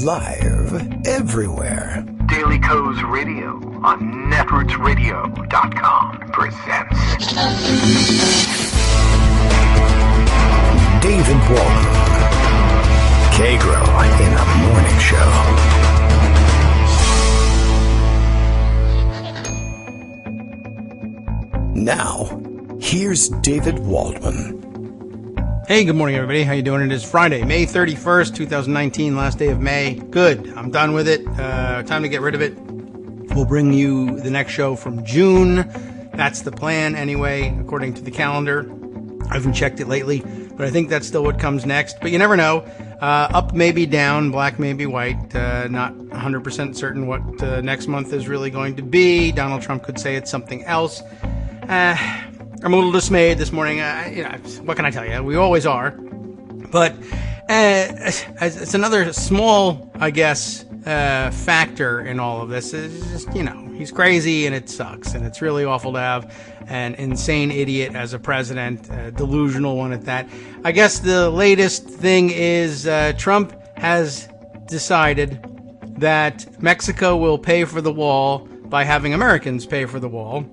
Live everywhere. Daily Co's Radio on netrootsradio.com presents David Waldman. Kagro in the Morning Show. Now, here's David Waldman. Hey, good morning, everybody. How you doing? It is Friday, May 31st, 2019, last day of May. Good. I'm done with it. Time to get rid of it. We'll bring you the next show from June. That's the plan anyway, according to the calendar. I haven't checked it lately, but I think that's still what comes next. But you never know. Up may be down, black may be white. Not 100% certain what next month is really going to be. Donald Trump could say it's something else. I'm a little dismayed this morning. What can I tell you? We always are. But it's another small, I guess, factor in all of this. It's just, he's crazy and it sucks. And it's really awful to have an insane idiot as a president, a delusional one at that. I guess the latest thing is Trump has decided that Mexico will pay for the wall by having Americans pay for the wall.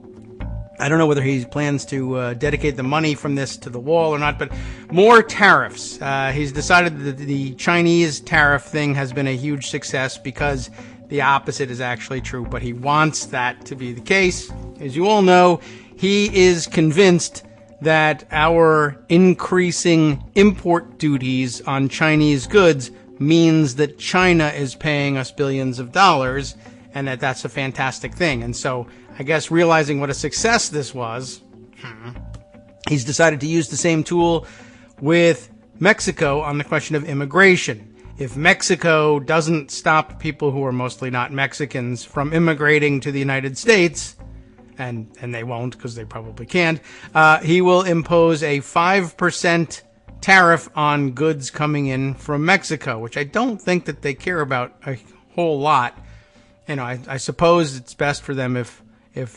I don't know whether he plans to dedicate the money from this to the wall or not, but more tariffs. He's decided that the Chinese tariff thing has been a huge success because the opposite is actually true, but he wants that to be the case. As you all know, he is convinced that our increasing import duties on Chinese goods means that China is paying us billions of dollars and that that's a fantastic thing. And so I guess realizing what a success this was, he's decided to use the same tool with Mexico on the question of immigration. If Mexico doesn't stop people who are mostly not Mexicans from immigrating to the United States, and they won't because they probably can't, he will impose a 5% tariff on goods coming in from Mexico, which I don't think that they care about a whole lot. I suppose it's best for them if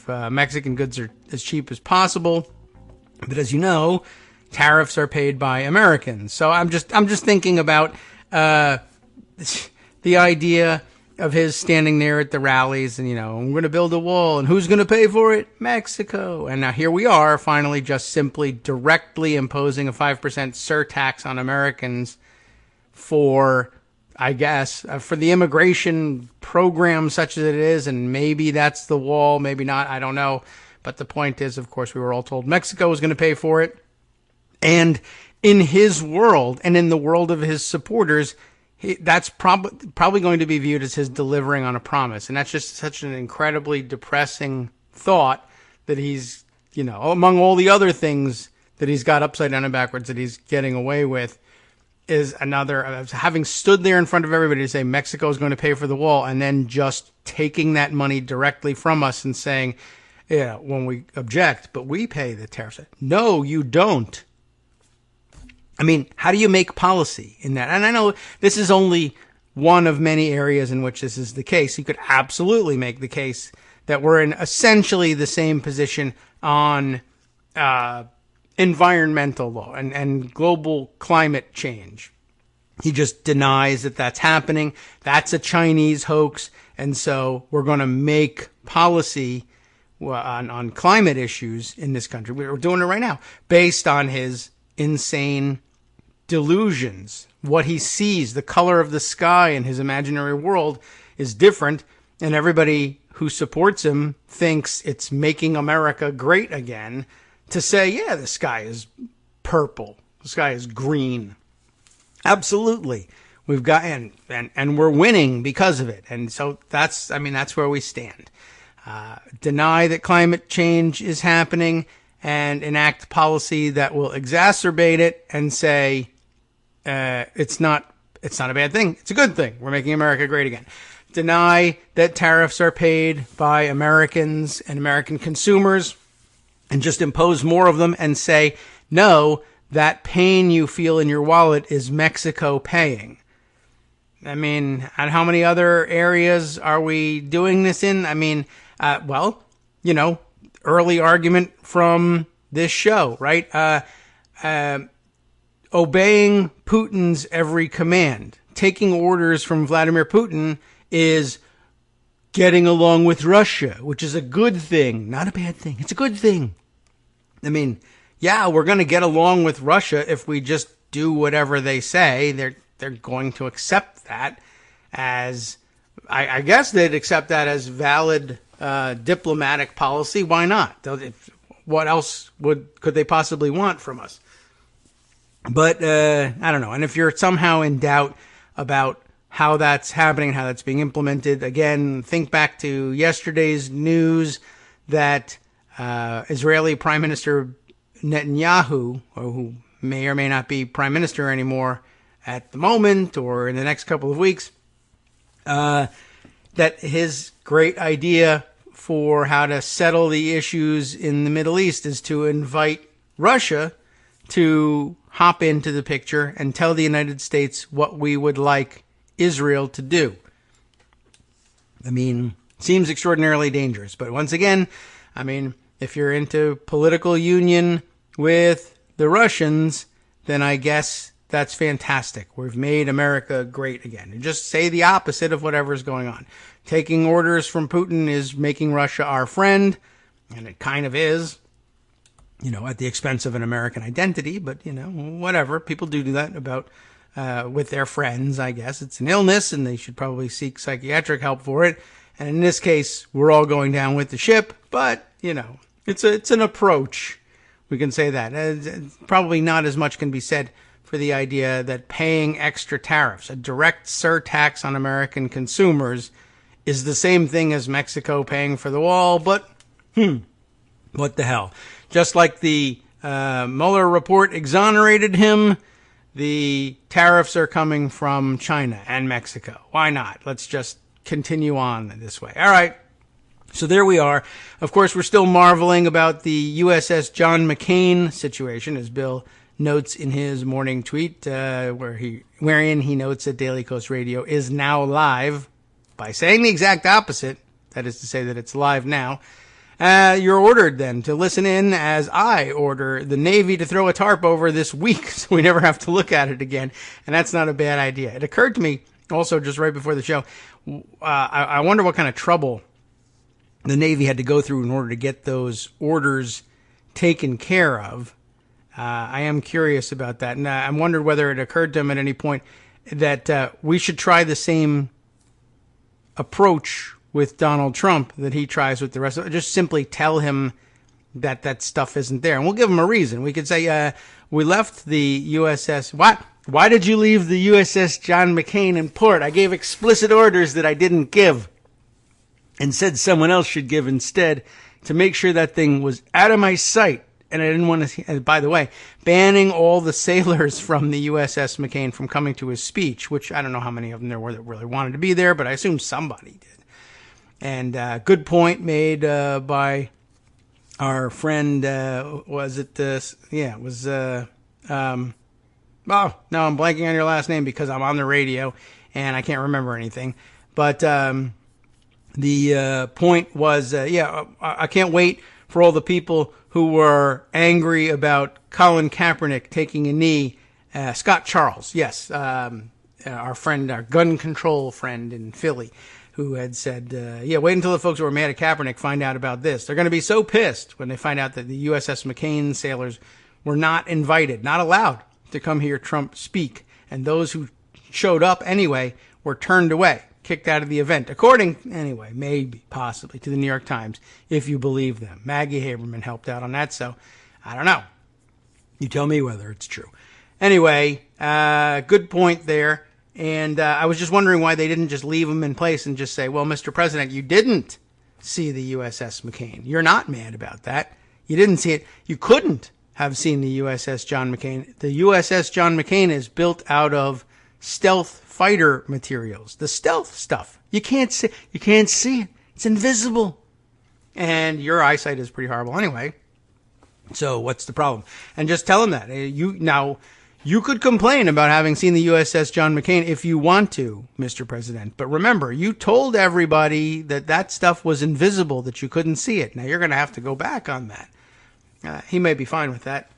Mexican goods are as cheap as possible. But as you know, tariffs are paid by Americans. So I'm just thinking about the idea of his standing there at the rallies and, I'm going to build a wall and who's going to pay for it? Mexico. And now here we are finally just simply directly imposing a 5% surtax on Americans for, I guess, for the immigration program such as it is, and maybe that's the wall, maybe not, I don't know. But the point is, of course, we were all told Mexico was going to pay for it. And in his world, and in the world of his supporters, that's probably going to be viewed as his delivering on a promise. And that's just such an incredibly depressing thought that he's, among all the other things that he's got upside down and backwards that he's getting away with, is another, having stood there in front of everybody to say Mexico is going to pay for the wall and then just taking that money directly from us and saying, when we object, but we pay the tariffs. No, you don't. I mean, how do you make policy in that? And I know this is only one of many areas in which this is the case. You could absolutely make the case that we're in essentially the same position on environmental law and global climate change. He just denies that that's happening. That's a Chinese hoax. And so we're going to make policy on climate issues in this country. We're doing it right now based on his insane delusions. What he sees, the color of the sky in his imaginary world is different. And everybody who supports him thinks it's making America great again. To say, yeah, the sky is purple, the sky is green. Absolutely. We've got, and we're winning because of it. And so that's where we stand. Deny that climate change is happening and enact policy that will exacerbate it and say, it's not a bad thing. It's a good thing. We're making America great again. Deny that tariffs are paid by Americans and American consumers, and just impose more of them and say, no, that pain you feel in your wallet is Mexico paying. I mean, and how many other areas are we doing this in? I mean, early argument from this show, right? Obeying Putin's every command. taking orders from Vladimir Putin is getting along with Russia, which is a good thing, not a bad thing. It's a good thing. I mean, yeah, we're going to get along with Russia if we just do whatever they say. They're going to accept that as, I guess they'd accept that as valid diplomatic policy. Why not? What else could they possibly want from us? But I don't know. And if you're somehow in doubt about how that's happening, how that's being implemented, again, think back to yesterday's news that Israeli Prime Minister Netanyahu, who may or may not be prime minister anymore at the moment or in the next couple of weeks, that his great idea for how to settle the issues in the Middle East is to invite Russia to hop into the picture and tell the United States what we would like Israel to do. I mean, seems extraordinarily dangerous. But once again, I mean, if you're into political union with the Russians, then I guess that's fantastic. We've made America great again. And just say the opposite of whatever's going on. Taking orders from Putin is making Russia our friend, and it kind of is, at the expense of an American identity, but, whatever. People do that about with their friends, I guess. It's an illness, and they should probably seek psychiatric help for it. And in this case, we're all going down with the ship, but, it's an approach. We can say that. Probably not as much can be said for the idea that paying extra tariffs, a direct surtax on American consumers, is the same thing as Mexico paying for the wall, but what the hell. Just like the Mueller report exonerated him, the tariffs are coming from China and Mexico. Why not? Let's just continue on this way. All right. So there we are. Of course, we're still marveling about the USS John McCain situation, as Bill notes in his morning tweet, wherein he notes that Daily Kos Radio is now live by saying the exact opposite. That is to say that it's live now. You're ordered then to listen in as I order the Navy to throw a tarp over this week so we never have to look at it again. And that's not a bad idea. It occurred to me also just right before the show, I wonder what kind of trouble the Navy had to go through in order to get those orders taken care of. I am curious about that. And I wondered whether it occurred to him at any point that we should try the same approach with Donald Trump that he tries with the rest of it. Just simply tell him that that stuff isn't there. And we'll give him a reason. We could say, we left the USS. Why did you leave the USS John McCain in port? I gave explicit orders that I didn't give and said someone else should give instead to make sure that thing was out of my sight. And I didn't want to, by the way, banning all the sailors from the USS McCain from coming to his speech, which I don't know how many of them there were that really wanted to be there, but I assume somebody did. And good point made by our friend, was it this? Yeah, it was, oh, no, I'm blanking on your last name because I'm on the radio and I can't remember anything. But the point was, I can't wait for all the people who were angry about Colin Kaepernick taking a knee. Scott Charles, yes, our friend, our gun control friend in Philly, who had said, wait until the folks who were mad at Kaepernick find out about this. They're going to be so pissed when they find out that the USS McCain sailors were not invited, not allowed to come hear Trump speak. And those who showed up anyway were turned away, kicked out of the event, according, anyway, maybe, possibly, to the New York Times, if you believe them. Maggie Haberman helped out on that, so I don't know. You tell me whether it's true. Anyway, good point there. And I was just wondering why they didn't just leave him in place and just say, well, Mr. President, you didn't see the USS McCain. You're not mad about that. You didn't see it. You couldn't have seen the USS John McCain. The USS John McCain is built out of stealth fighter materials. The stealth stuff. You can't see it. It's invisible. And your eyesight is pretty horrible anyway. So what's the problem? And just tell him that. You could complain about having seen the USS John McCain if you want to, Mr. President. But remember, you told everybody that that stuff was invisible, that you couldn't see it. Now you're going to have to go back on that. He may be fine with that.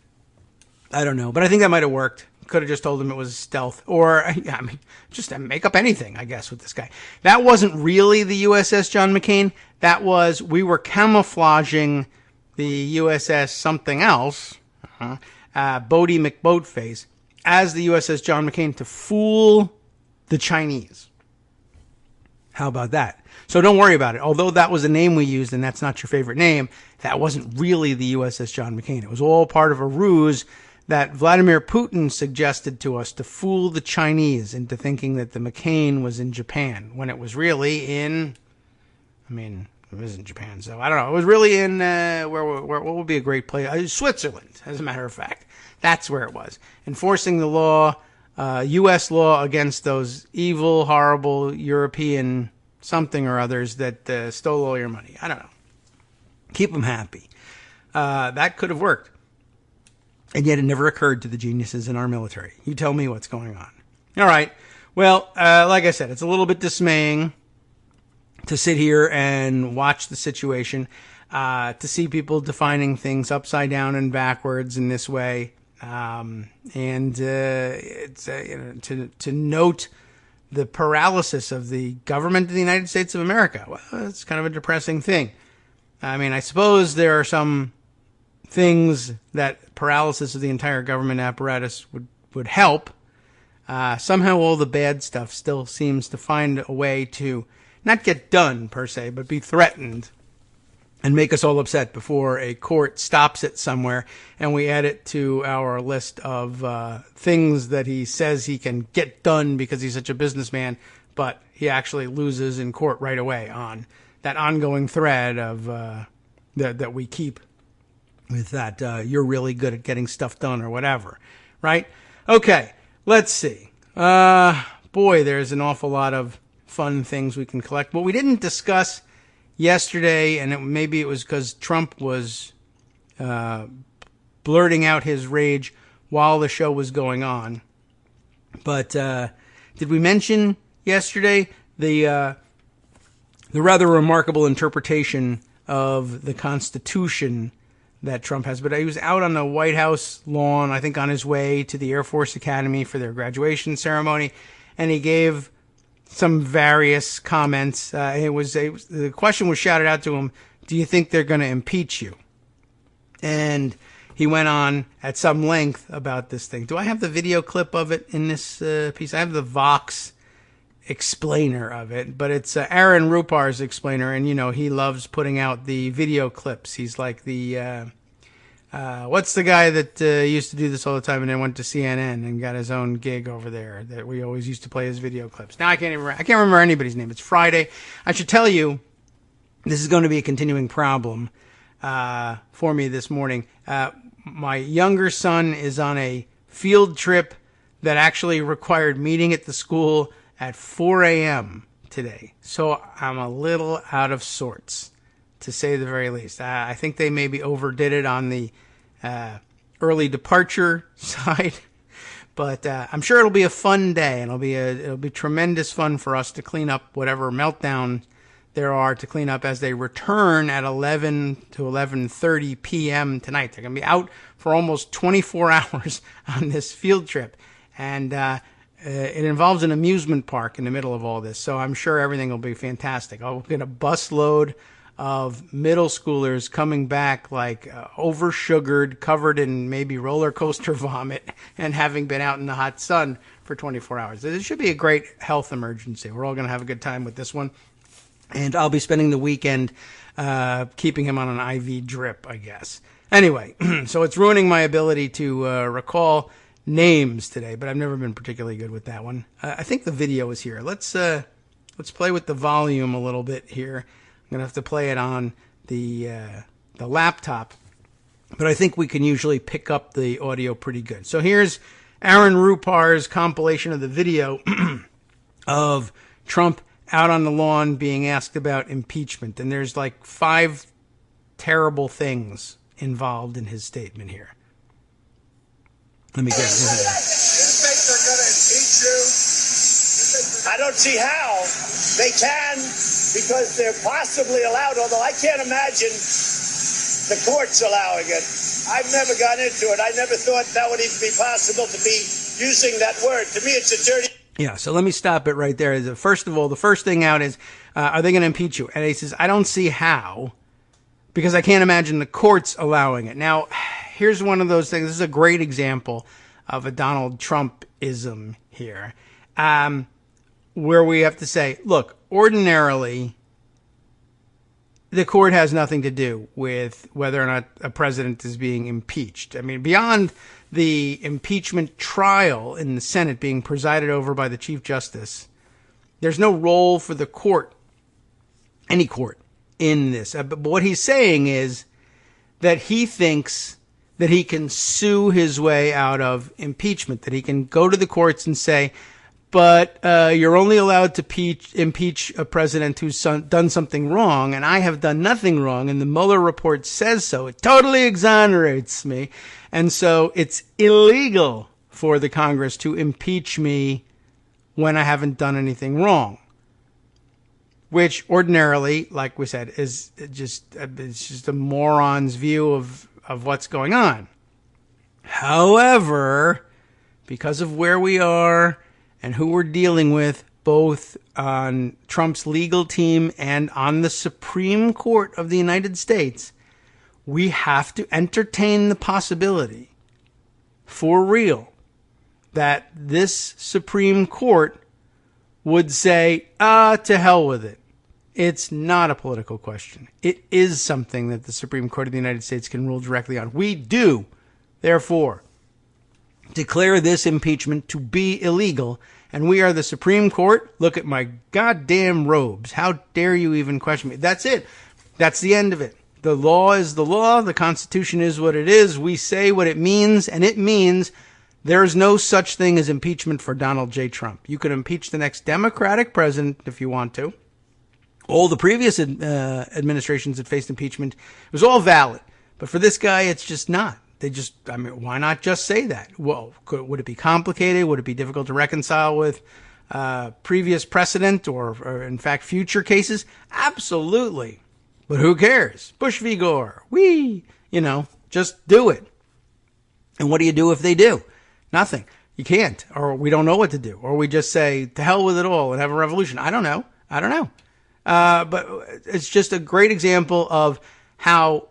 I don't know. But I think that might have worked Could have just told him it was stealth. Or, I mean, just make up anything, I guess, with this guy. That wasn't really the USS John McCain. That was, we were camouflaging the USS something else, Bodie McBoatface, as the USS John McCain to fool the Chinese. How about that? So don't worry about it. Although that was a name we used and that's not your favorite name, that wasn't really the USS John McCain. It was all part of a ruse that Vladimir Putin suggested to us to fool the Chinese into thinking that the McCain was in Japan when it was really in, I mean, it was in Japan, so I don't know. It was really in, what would be a great place? Switzerland, as a matter of fact. That's where it was. Enforcing the law, U.S. law against those evil, horrible European something or others that stole all your money. I don't know. Keep them happy. That could have worked. And yet it never occurred to the geniuses in our military. You tell me what's going on. All right. Well, like I said, it's a little bit dismaying to sit here and watch the situation, to see people defining things upside down and backwards in this way. It's to note the paralysis of the government of the United States of America. Well, it's kind of a depressing thing. I mean, I suppose there are some things that paralysis of the entire government apparatus would help. Somehow all the bad stuff still seems to find a way to not get done per se, but be threatened and make us all upset before a court stops it somewhere and we add it to our list of things that he says he can get done because he's such a businessman, but he actually loses in court right away on that ongoing thread of that we keep with that you're really good at getting stuff done or whatever, right? Okay, let's see. Boy, there's an awful lot of fun things we can collect. What we didn't discuss yesterday, and maybe it was because Trump was blurting out his rage while the show was going on. But did we mention yesterday the rather remarkable interpretation of the Constitution that Trump has? But he was out on the White House lawn, I think on his way to the Air Force Academy for their graduation ceremony, and he gave some various comments. The question was shouted out to him, do you think they're going to impeach you? And he went on at some length about this thing. Do I have the video clip of it in this piece? I have the Vox explainer of it, but it's Aaron Rupar's explainer, and, you know, he loves putting out the video clips. He's like the, what's the guy that used to do this all the time and then went to CNN and got his own gig over there that we always used to play his video clips? Now I can't remember anybody's name. It's Friday. I should tell you, this is going to be a continuing problem for me this morning. My younger son is on a field trip that actually required meeting at the school at 4 a.m. today. So I'm a little out of sorts, to say the very least. I think they maybe overdid it on the early departure side, but I'm sure it'll be a fun day, and it'll be tremendous fun for us to clean up whatever meltdown there are to clean up as they return at 11 to 11:30 p.m. tonight. They're going to be out for almost 24 hours on this field trip, and it involves an amusement park in the middle of all this, so I'm sure everything will be fantastic. I'll get a busload of middle schoolers coming back like over-sugared, covered in maybe roller coaster vomit, and having been out in the hot sun for 24 hours. It should be a great health emergency. We're all going to have a good time with this one. And I'll be spending the weekend keeping him on an IV drip, I guess. Anyway, so it's ruining my ability to recall names today, but I've never been particularly good with that one. I think the video is here. Let's play with the volume a little bit here. I'm going to have to play it on the laptop, but I think we can usually pick up the audio pretty good. So here's Aaron Rupar's compilation of the video of Trump out on the lawn being asked about impeachment. And there's like 5 terrible things involved in his statement here. Let me get into that. You think they're going to impeach you? I don't see how they can, because they're possibly allowed, although I can't imagine the courts allowing it. I've never gone into it. I never thought that would even be possible to be using that word. To me, it's a dirty... Yeah, so let me stop it right there. First of all, the first thing out is, are they going to impeach you? And he says, I don't see how, because I can't imagine the courts allowing it. Now, here's one of those things. This is a great example of a Donald Trump-ism here, where we have to say, look, ordinarily, the court has nothing to do with whether or not a president is being impeached. I mean, beyond the impeachment trial in the Senate being presided over by the Chief Justice, there's no role for the court, any court, in this. But what he's saying is that he thinks that he can sue his way out of impeachment, that he can go to the courts and say, but you're only allowed to impeach a president who's done something wrong, and I have done nothing wrong, and the Mueller report says so. It totally exonerates me. And so it's illegal for the Congress to impeach me when I haven't done anything wrong, which ordinarily, like we said, is just a moron's view of what's going on. However, because of where we are and who we're dealing with, both on Trump's legal team and on the Supreme Court of the United States, we have to entertain the possibility, for real, that this Supreme Court would say, to hell with it. It's not a political question. It is something that the Supreme Court of the United States can rule directly on. We do, therefore, declare this impeachment to be illegal, and we are the Supreme Court. Look at my goddamn robes. How dare you even question me? That's it. That's the end of it. The law is the law. The Constitution is what it is. We say what it means, and it means there is no such thing as impeachment for Donald J. Trump. You can impeach the next Democratic president if you want to. All the previous administrations that faced impeachment, it was all valid. But for this guy, it's just not. Why not just say that? Well, would it be complicated? Would it be difficult to reconcile with previous precedent or in fact, future cases? Absolutely. But who cares? Bush v. Gore. Just do it. And what do you do if they do? Nothing. You can't. Or we don't know what to do. Or we just say, to hell with it all and have a revolution. I don't know. But it's just a great example of how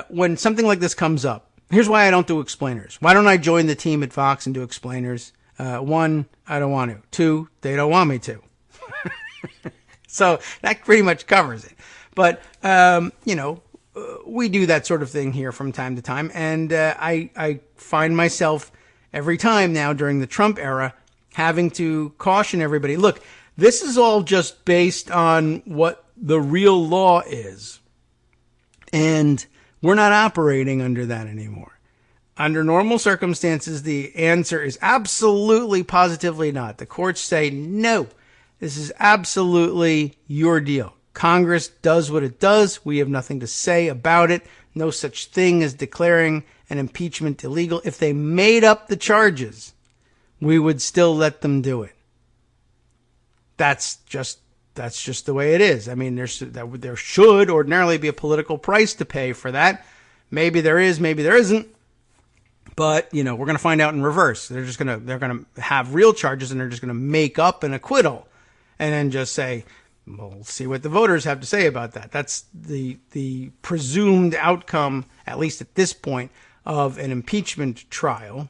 when something like this comes up, here's why I don't do explainers. Why don't I join the team at Fox and do explainers? One, I don't want to. Two, they don't want me to. So that pretty much covers it. But, we do that sort of thing here from time to time. And I find myself every time now during the Trump era having to caution everybody, look, this is all just based on what the real law is. And we're not operating under that anymore. Under normal circumstances, the answer is absolutely, positively not. The courts say, no, this is absolutely your deal. Congress does what it does. We have nothing to say about it. No such thing as declaring an impeachment illegal. If they made up the charges, we would still let them do it. That's just the way it is. I mean, there should ordinarily be a political price to pay for that. Maybe there is, maybe there isn't. But, we're going to find out in reverse. They're going to have real charges and they're just going to make up an acquittal and then just say, well, we'll see what the voters have to say about that. That's the presumed outcome, at least at this point, of an impeachment trial.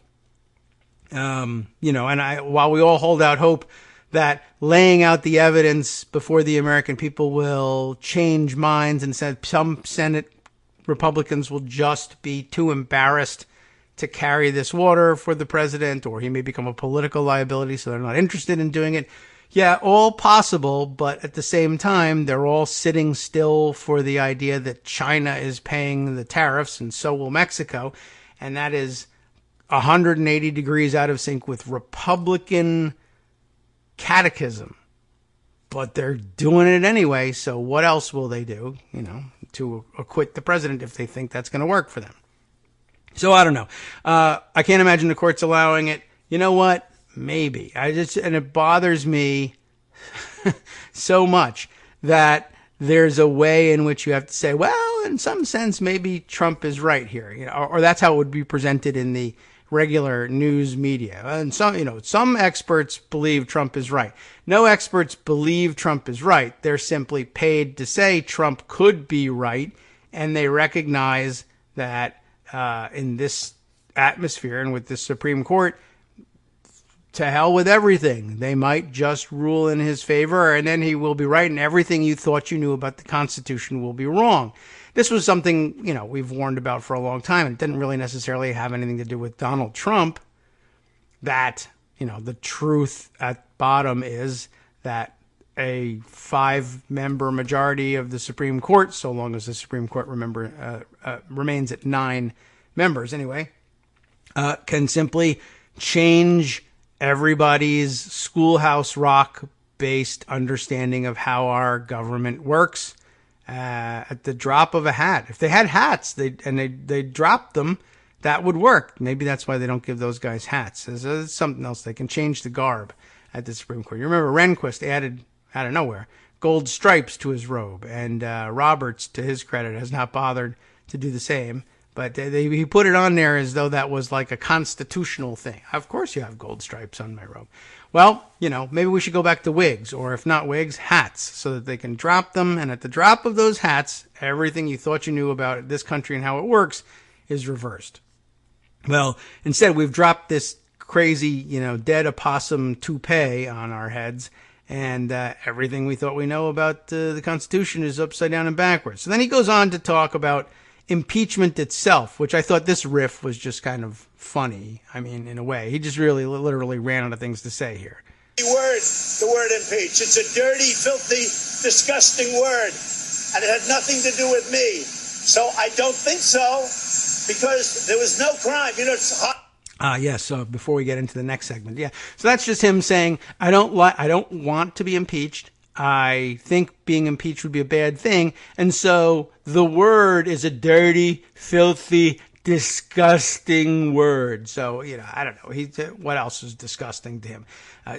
And while we all hold out hope that laying out the evidence before the American people will change minds and some Senate Republicans will just be too embarrassed to carry this water for the president, or he may become a political liability, so they're not interested in doing it. Yeah, all possible, but at the same time, they're all sitting still for the idea that China is paying the tariffs, and so will Mexico, and that is 180 degrees out of sync with Republican catechism. But they're doing it anyway, so what else will they do, to acquit the president if they think that's going to work for them? So I don't know. I can't imagine the courts allowing it. You know what? Maybe. And it bothers me so much that there's a way in which you have to say, well, in some sense, maybe Trump is right here, or that's how it would be presented in the regular news media. And some experts believe Trump is right. No experts believe Trump is right. They're simply paid to say Trump could be right, and they recognize that in this atmosphere and with the Supreme Court, to hell with everything. They might just rule in his favor, and then he will be right, and everything you thought you knew about the Constitution will be wrong. This was something, we've warned about for a long time. It didn't really necessarily have anything to do with Donald Trump. That, the truth at bottom is that a 5-member majority of the Supreme Court, so long as the Supreme Court remains at 9 members anyway, can simply change everybody's Schoolhouse Rock-based understanding of how our government works at the drop of a hat. If they had hats they dropped them, that would work. Maybe that's why they don't give those guys hats. There's something else. They can change the garb at the Supreme Court. You remember Rehnquist added, out of nowhere, gold stripes to his robe, and Roberts, to his credit, has not bothered to do the same. But he put it on there as though that was like a constitutional thing. Of course you have gold stripes on my robe. Well, maybe we should go back to wigs, or if not wigs, hats, so that they can drop them. And at the drop of those hats, everything you thought you knew about this country and how it works is reversed. Well, instead, we've dropped this crazy, dead opossum toupee on our heads, and everything we thought we know about the Constitution is upside down and backwards. So then he goes on to talk about impeachment itself, which I thought this riff was just kind of funny. I mean, in a way, he just really literally ran out of things to say here. The word impeach. It's a dirty, filthy, disgusting word, and it had nothing to do with me. So I don't think so, because there was no crime. It's hot. Yes. So before we get into the next segment, yeah. So that's just him saying, I don't want to be impeached. I think being impeached would be a bad thing. And so the word is a dirty, filthy, disgusting word. So, I don't know. What else is disgusting to him?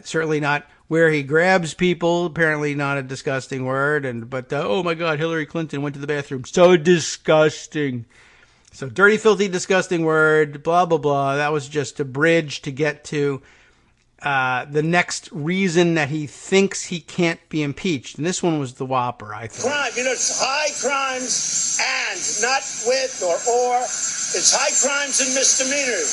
Certainly not where he grabs people. Apparently not a disgusting word. But oh my God, Hillary Clinton went to the bathroom. So disgusting. So dirty, filthy, disgusting word, blah, blah, blah. That was just a bridge to get to the next reason that he thinks he can't be impeached. And this one was the whopper, I think. Crime, it's high crimes and, not with or. It's high crimes and misdemeanors.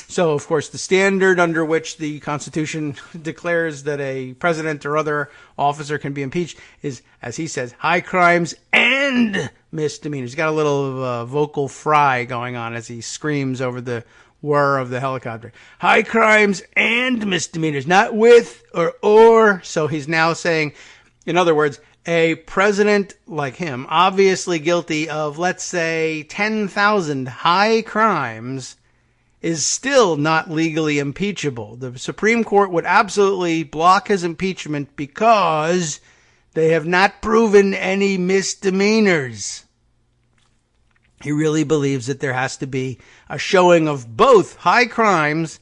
So, of course, the standard under which the Constitution declares that a president or other officer can be impeached is, as he says, high crimes and misdemeanors. He's got a little vocal fry going on as he screams over the whir of the helicopter. High crimes and misdemeanors, not with or. So he's now saying, in other words, a president like him, obviously guilty of, let's say, 10,000 high crimes, is still not legally impeachable. The Supreme Court would absolutely block his impeachment because they have not proven any misdemeanors. He really believes that there has to be a showing of both high crimes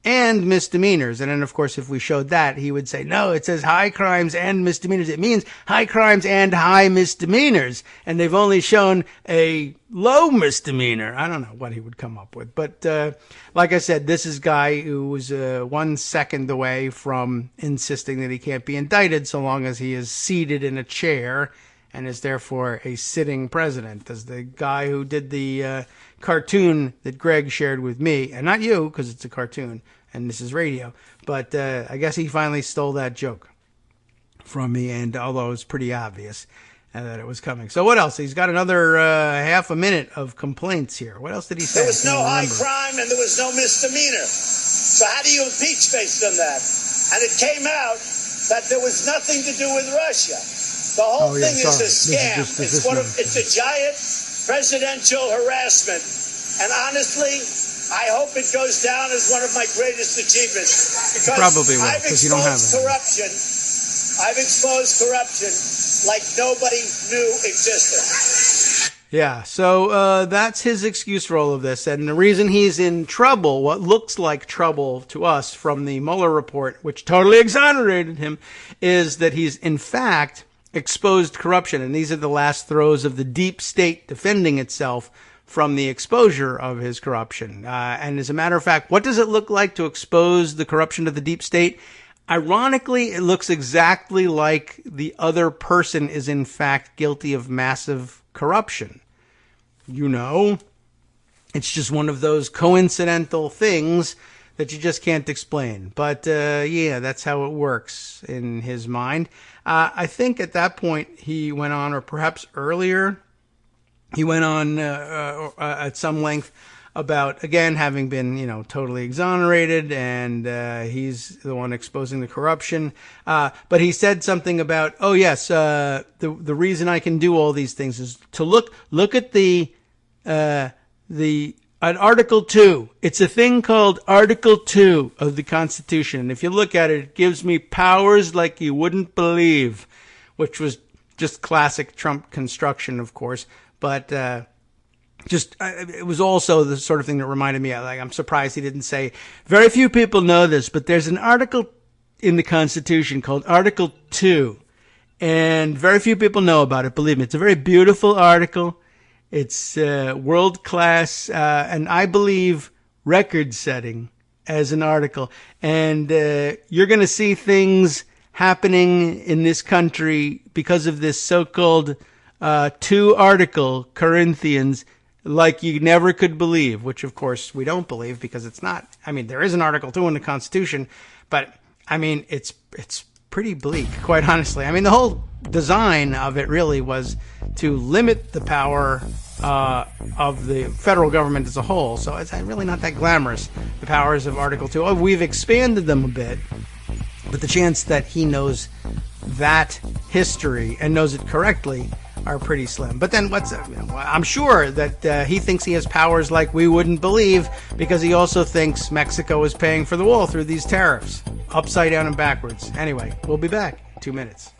and misdemeanors. And then, of course, if we showed that, he would say, no, it says high crimes and misdemeanors. It means high crimes and high misdemeanors. And they've only shown a low misdemeanor. I don't know what he would come up with. But like I said, this is a guy who was 1 second away from insisting that he can't be indicted so long as he is seated in a chair and is therefore a sitting president, as the guy who did the cartoon that Greg shared with me, and not you, because it's a cartoon, and this is radio, but I guess he finally stole that joke from me, and although it's pretty obvious that it was coming. So what else? He's got another half a minute of complaints here. What else did he say? There was no high crime and there was no misdemeanor. So how do you impeach based on that? And it came out that there was nothing to do with Russia. The whole thing is a scam. It's a giant presidential harassment. And honestly, I hope it goes down as one of my greatest achievements. Because probably will, because you don't have corruption. I've exposed corruption like nobody knew existed. Yeah, so that's his excuse for all of this. And the reason he's in trouble, what looks like trouble to us from the Mueller report, which totally exonerated him, is that he's, in fact, exposed corruption. And these are the last throes of the deep state defending itself from the exposure of his corruption. And as a matter of fact, what does it look like to expose the corruption of the deep state? Ironically, it looks exactly like the other person is in fact guilty of massive corruption. You know, it's just one of those coincidental things that you just can't explain. But yeah, that's how it works in his mind. I think at that point he went on, or perhaps earlier, he went on at some length about, again, having been, totally exonerated, and he's the one exposing the corruption. But he said something about, oh yes, the reason I can do all these things is to look at at Article 2. It's a thing called Article 2 of the Constitution. And if you look at it, it gives me powers like you wouldn't believe, which was just classic Trump construction, of course. But it was also the sort of thing that reminded me, like, I'm surprised he didn't say, very few people know this, but there's an article in the Constitution called Article 2. And very few people know about it. Believe me, it's a very beautiful article. It's world-class, and I believe record-setting as an article. And you're going to see things happening in this country because of this so-called 2 article, Corinthians, like you never could believe, which, of course, we don't believe because it's not. I mean, there is an Article 2 in the Constitution, but, I mean, it's pretty bleak, quite honestly. I mean, the whole design of it really was to limit the power of the federal government as a whole. So it's really not that glamorous, the powers of Article 2. Oh, we've expanded them a bit, but the chance that he knows that history and knows it correctly are pretty slim. But then I'm sure that he thinks he has powers like we wouldn't believe, because he also thinks Mexico is paying for the wall through these tariffs, upside down and backwards. Anyway, we'll be back in 2 minutes.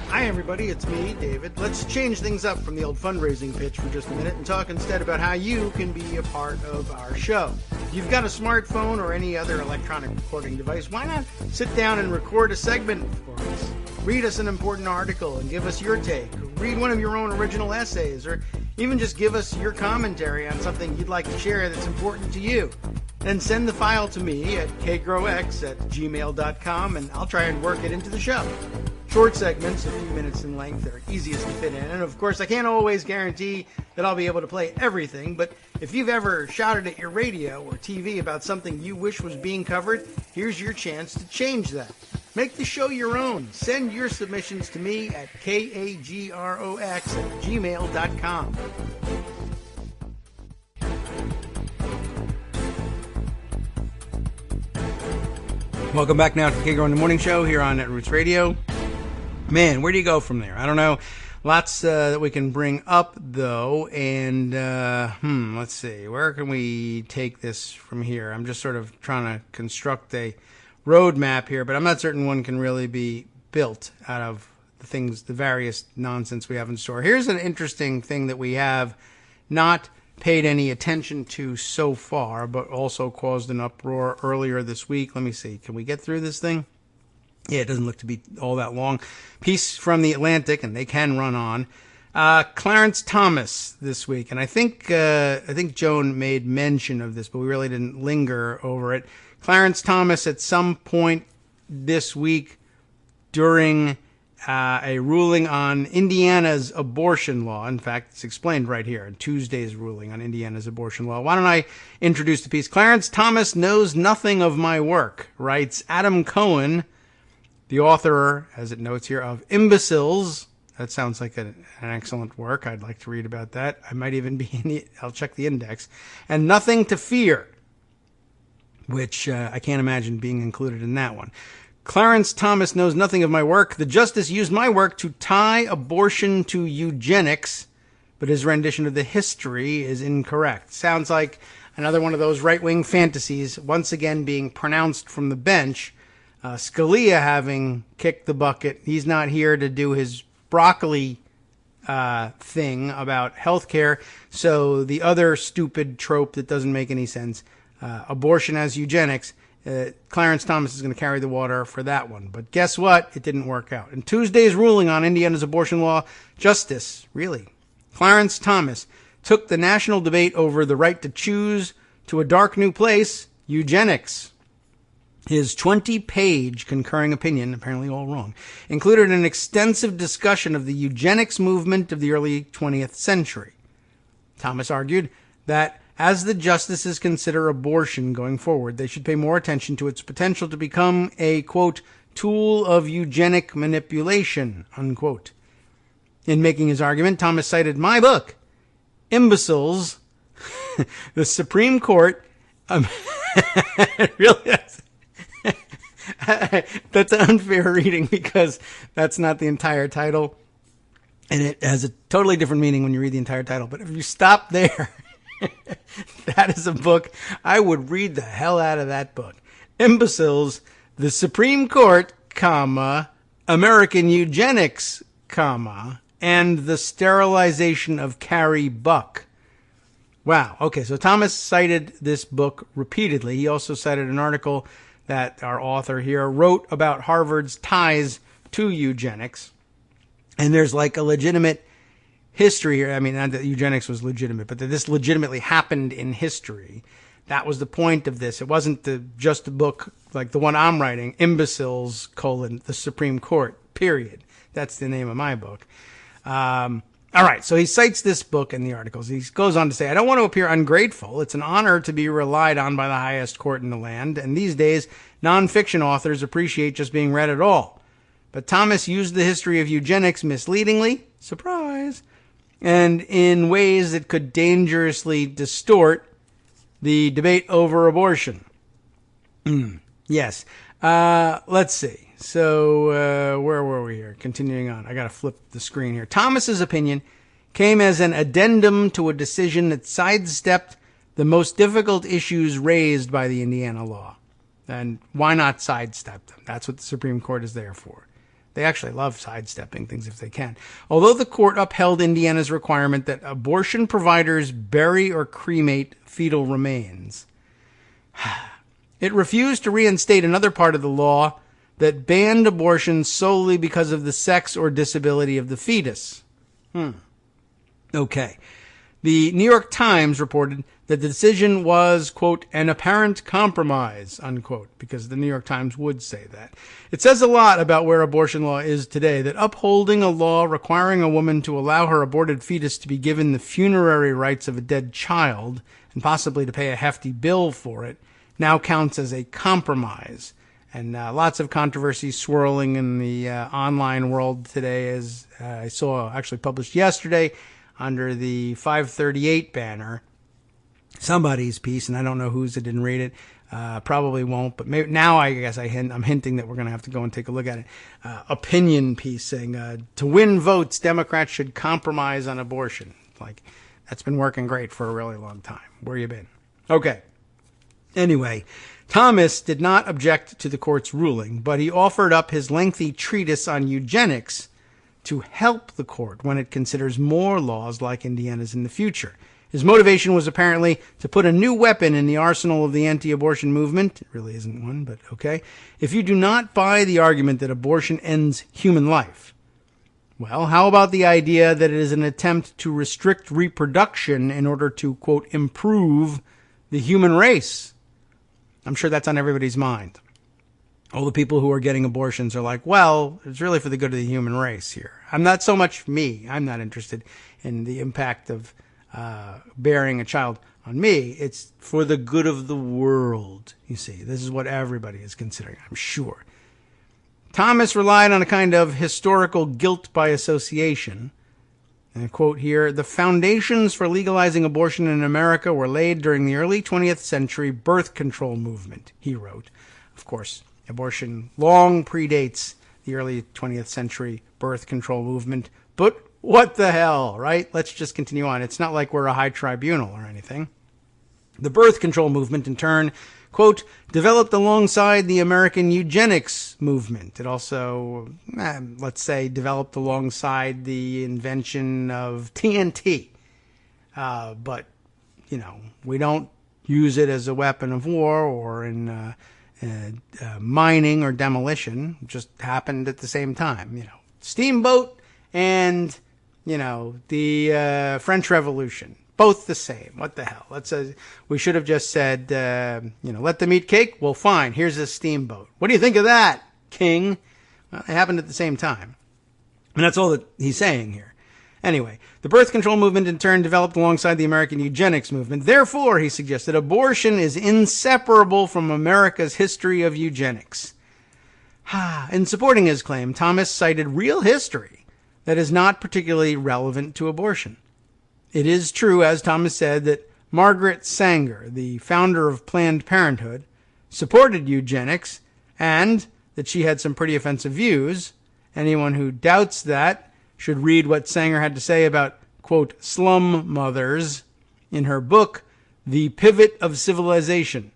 Hi everybody, it's me, David. Let's change things up from the old fundraising pitch for just a minute and talk instead about how you can be a part of our show. If you've got a smartphone or any other electronic recording device, why not sit down and record a segment for us? Read us an important article and give us your take. Read one of your own original essays, or even just give us your commentary on something you'd like to share that's important to you. Then send the file to me at kagrox@gmail.com, and I'll try and work it into the show. Short segments, a few minutes in length, are easiest to fit in. And of course, I can't always guarantee that I'll be able to play everything, but if you've ever shouted at your radio or TV about something you wish was being covered, here's your chance to change that. Make the show your own. Send your submissions to me at kagrox@gmail.com. Welcome back now to the Kagro in the Morning Show here on Netroots Radio. Man, where do you go from there? I don't know. Lots that we can bring up, though. And, let's see. Where can we take this from here? I'm just sort of trying to construct a roadmap here, but I'm not certain one can really be built out of the various nonsense we have in store. Here's an interesting thing that we have not paid any attention to so far, but also caused an uproar earlier this week. Let me see. Can we get through this thing? Yeah, it doesn't look to be all that long. Piece from the Atlantic, and they can run on. Clarence Thomas this week, and I think Joan made mention of this, but we really didn't linger over it. Clarence Thomas, at some point this week during a ruling on Indiana's abortion law. In fact, it's explained right here in Tuesday's ruling on Indiana's abortion law. Why don't I introduce the piece? Clarence Thomas knows nothing of my work, writes Adam Cohen, the author, as it notes here, of Imbeciles. That sounds like an excellent work. I'd like to read about that. I might even be I'll check the index. And Nothing to Fear, which I can't imagine being included in that one. Clarence Thomas knows nothing of my work. The justice used my work to tie abortion to eugenics, but his rendition of the history is incorrect. Sounds like another one of those right-wing fantasies, once again being pronounced from the bench. Scalia having kicked the bucket. He's not here to do his broccoli thing about healthcare. So the other stupid trope that doesn't make any sense, abortion as eugenics, Clarence Thomas is going to carry the water for that one. But guess what? It didn't work out. In Tuesday's ruling on Indiana's abortion law, Justice, really, Clarence Thomas took the national debate over the right to choose to a dark new place, eugenics. His 20-page concurring opinion, apparently all wrong, included an extensive discussion of the eugenics movement of the early 20th century. Thomas argued that as the justices consider abortion going forward, they should pay more attention to its potential to become a, quote, tool of eugenic manipulation, unquote. In making his argument, Thomas cited my book, Imbeciles, the Supreme Court. Really, that's unfair reading because that's not the entire title. And it has a totally different meaning when you read the entire title. But if you stop there, that is a book. I would read the hell out of that book. Imbeciles, the Supreme Court, comma, American Eugenics, comma, and the Sterilization of Carrie Buck. Wow. Okay, so Thomas cited this book repeatedly. He also cited an article that our author here wrote about Harvard's ties to eugenics. And there's like a legitimate history here. I mean, not that eugenics was legitimate, but that this legitimately happened in history. That was the point of this. It wasn't just a book like the one I'm writing, Imbeciles, the Supreme Court, period. That's the name of my book. All right, so he cites this book in the articles. He goes on to say, I don't want to appear ungrateful. It's an honor to be relied on by the highest court in the land, and these days, nonfiction authors appreciate just being read at all. But Thomas used the history of eugenics misleadingly, surprise, and in ways that could dangerously distort the debate over abortion. Yes. Let's see. So, where were we here? Continuing on. I got to flip the screen here. Thomas's opinion came as an addendum to a decision that sidestepped the most difficult issues raised by the Indiana law. And why not sidestep them? That's what the Supreme Court is there for. They actually love sidestepping things if they can. Although the court upheld Indiana's requirement that abortion providers bury or cremate fetal remains, it refused to reinstate another part of the law that banned abortion solely because of the sex or disability of the fetus. Okay. The New York Times reported that the decision was, quote, an apparent compromise, unquote, because the New York Times would say that. It says a lot about where abortion law is today, that upholding a law requiring a woman to allow her aborted fetus to be given the funerary rights of a dead child, and possibly to pay a hefty bill for it, now counts as a compromise. And lots of controversy swirling in the online world today, as I saw actually published yesterday under the 538 banner. Somebody's piece, and I don't know whose. I didn't read it. Probably won't, but maybe now I guess I'm hinting that we're going to have to go and take a look at it. Opinion piece saying, to win votes, Democrats should compromise on abortion. Like, that's been working great for a really long time. Where you been? Okay. Anyway, Thomas did not object to the court's ruling, but he offered up his lengthy treatise on eugenics to help the court when it considers more laws like Indiana's in the future. His motivation was apparently to put a new weapon in the arsenal of the anti-abortion movement. It really isn't one, but okay. If you do not buy the argument that abortion ends human life, well, how about the idea that it is an attempt to restrict reproduction in order to, quote, improve the human race? I'm sure that's on everybody's mind. All the people who are getting abortions are like, well, it's really for the good of the human race here. I'm not so much me. I'm not interested in the impact of bearing a child on me. It's for the good of the world. You see, this is what everybody is considering, I'm sure. Thomas relied on a kind of historical guilt by association. And I quote here, the foundations for legalizing abortion in America were laid during the early 20th century birth control movement, he wrote. Of course, abortion long predates the early 20th century birth control movement, but what the hell, right? Let's just continue on. It's not like we're a high tribunal or anything. The birth control movement, in turn, quote, developed alongside the American eugenics movement. It also, let's say, developed alongside the invention of TNT. But, you know, we don't use it as a weapon of war or in mining or demolition. It just happened at the same time. You know, steamboat and, you know, the French Revolution. Both the same. What the hell? We should have just said, let them eat cake. Well, fine. Here's a steamboat. What do you think of that, King? Well, it happened at the same time. And that's all that he's saying here. Anyway, the birth control movement in turn developed alongside the American eugenics movement. Therefore, he suggested, abortion is inseparable from America's history of eugenics. In supporting his claim, Thomas cited real history that is not particularly relevant to abortion. It is true, as Thomas said, that Margaret Sanger, the founder of Planned Parenthood, supported eugenics and that she had some pretty offensive views. Anyone who doubts that should read what Sanger had to say about, quote, slum mothers in her book, The Pivot of Civilization.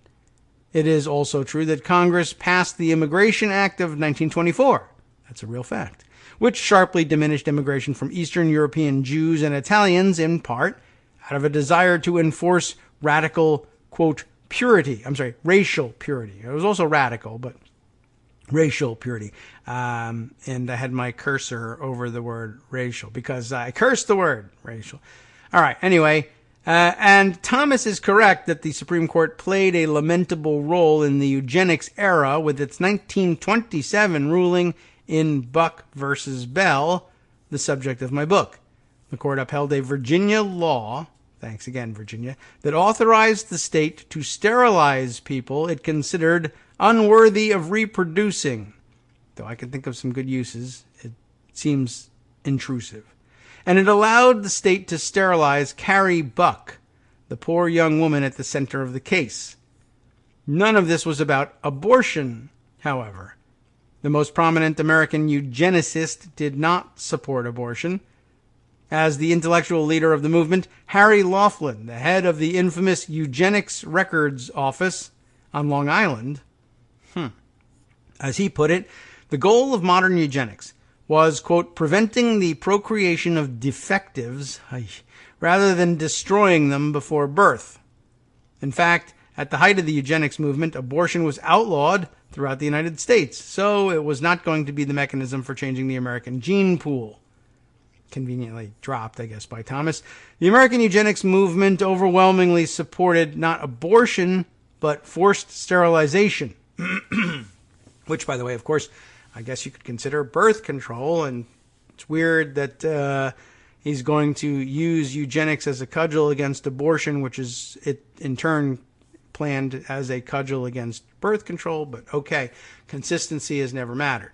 It is also true that Congress passed the Immigration Act of 1924. That's a real fact. Which sharply diminished immigration from Eastern European Jews and Italians, in part, out of a desire to enforce radical, quote, racial purity. It was also radical, but racial purity. And I had my cursor over the word racial because I cursed the word racial. All right, anyway, and Thomas is correct that the Supreme Court played a lamentable role in the eugenics era with its 1927 ruling in Buck versus Bell, the subject of my book. The court upheld a Virginia law, thanks again, Virginia, that authorized the state to sterilize people it considered unworthy of reproducing. Though I can think of some good uses, it seems intrusive. And it allowed the state to sterilize Carrie Buck, the poor young woman at the center of the case. None of this was about abortion, however. The most prominent American eugenicist did not support abortion. As the intellectual leader of the movement, Harry Laughlin, the head of the infamous Eugenics Records Office on Long Island, as he put it, the goal of modern eugenics was, quote, preventing the procreation of defectives rather than destroying them before birth. In fact, at the height of the eugenics movement, abortion was outlawed throughout the United States, so it was not going to be the mechanism for changing the American gene pool. Conveniently dropped, I guess, by Thomas. The American eugenics movement overwhelmingly supported not abortion, but forced sterilization. Which, by the way, of course, I guess you could consider birth control, and it's weird that he's going to use eugenics as a cudgel against abortion, which is in turn planned as a cudgel against birth control, but okay, consistency has never mattered.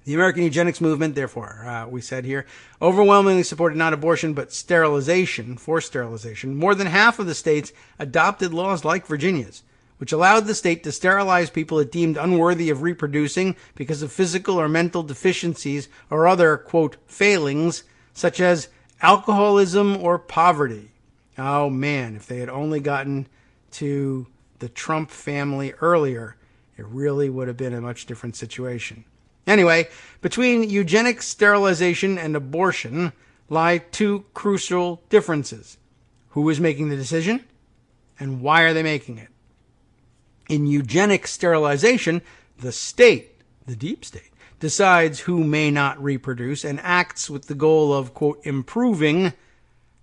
The American eugenics movement, therefore, we said here, overwhelmingly supported not abortion, but sterilization, forced sterilization. More than half of the states adopted laws like Virginia's, which allowed the state to sterilize people it deemed unworthy of reproducing because of physical or mental deficiencies or other, quote, failings, such as alcoholism or poverty. Oh, man, if they had only gotten to the Trump family earlier, it really would have been a much different situation. Anyway, between eugenics, sterilization, and abortion lie two crucial differences. Who is making the decision, and why are they making it? In eugenic sterilization, the state, the deep state, decides who may not reproduce and acts with the goal of, quote, improving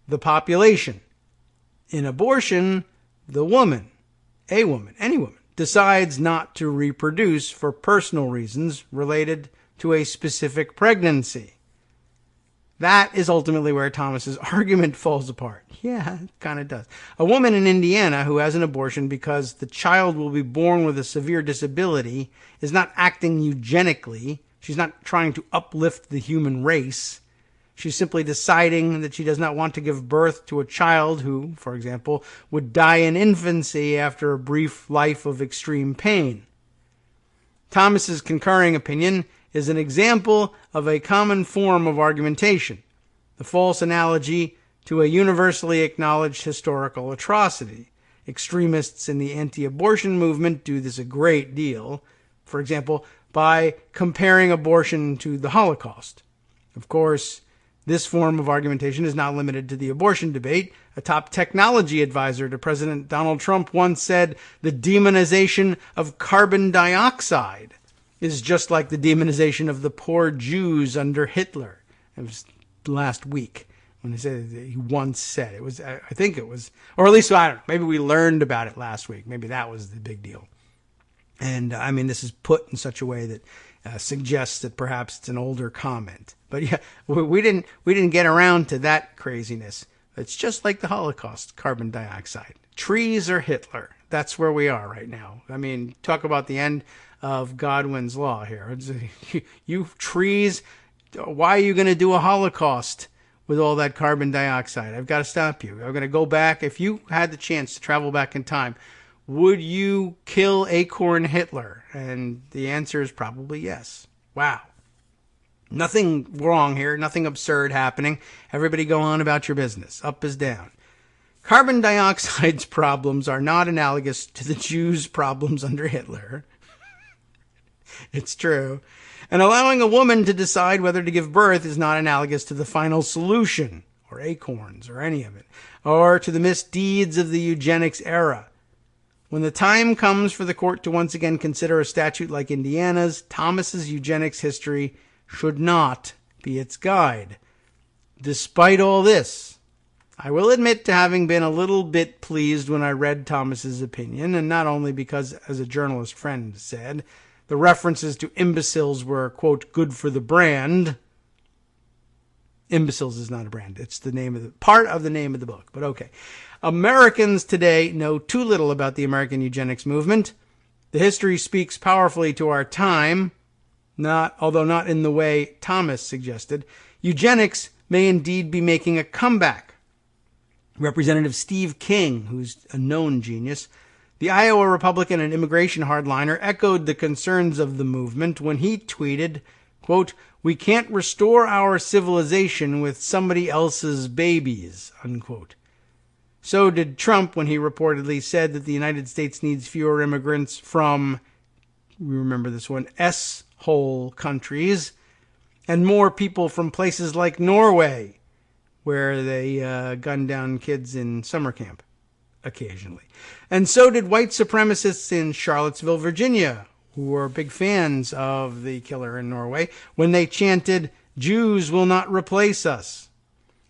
the population. In abortion, the woman, any woman, decides not to reproduce for personal reasons related to a specific pregnancy. That is ultimately where Thomas's argument falls apart. Yeah, it kind of does. A woman in Indiana who has an abortion because the child will be born with a severe disability is not acting eugenically. She's not trying to uplift the human race. She's simply deciding that she does not want to give birth to a child who, for example, would die in infancy after a brief life of extreme pain. Thomas's concurring opinion is an example of a common form of argumentation, the false analogy to a universally acknowledged historical atrocity. Extremists in the anti-abortion movement do this a great deal, for example, by comparing abortion to the Holocaust. Of course, this form of argumentation is not limited to the abortion debate. A top technology advisor to President Donald Trump once said the demonization of carbon dioxide is just like the demonization of the poor Jews under Hitler. It was last week When they say that he once said it was, I think it was, or at least I don't know. Maybe we learned about it last week. Maybe that was the big deal. And I mean, this is put in such a way that suggests that perhaps it's an older comment. But yeah, we didn't get around to that craziness. It's just like the Holocaust, carbon dioxide. Trees or Hitler. That's where we are right now. I mean, talk about the end of Godwin's law here. You trees, why are you going to do a Holocaust with all that carbon dioxide? I've got to stop you. I'm going to go back. If you had the chance to travel back in time, would you kill Acorn Hitler? And the answer is probably yes. Wow. Nothing wrong here. Nothing absurd happening. Everybody go on about your business. Up is down. Carbon dioxide's problems are not analogous to the Jews' problems under Hitler. It's true. And allowing a woman to decide whether to give birth is not analogous to the final solution, or acorns, or any of it, or to the misdeeds of the eugenics era. When the time comes for the court to once again consider a statute like Indiana's, Thomas's eugenics history should not be its guide. Despite all this, I will admit to having been a little bit pleased when I read Thomas's opinion, and not only because, as a journalist friend said, the references to imbeciles were, quote, good for the brand. Imbeciles is not a brand. It's the name of part of the name of the book, but okay. Americans today know too little about the American eugenics movement. The history speaks powerfully to our time, although not in the way Thomas suggested. Eugenics may indeed be making a comeback. Representative Steve King, who's a known genius, the Iowa Republican and immigration hardliner, echoed the concerns of the movement when he tweeted, quote, "We can't restore our civilization with somebody else's babies," unquote. So did Trump when he reportedly said that the United States needs fewer immigrants from, we remember this one, S-hole countries, and more people from places like Norway, where they gun down kids in summer camp occasionally. And so did white supremacists in Charlottesville, Virginia, who were big fans of the killer in Norway, when they chanted, "Jews will not replace us."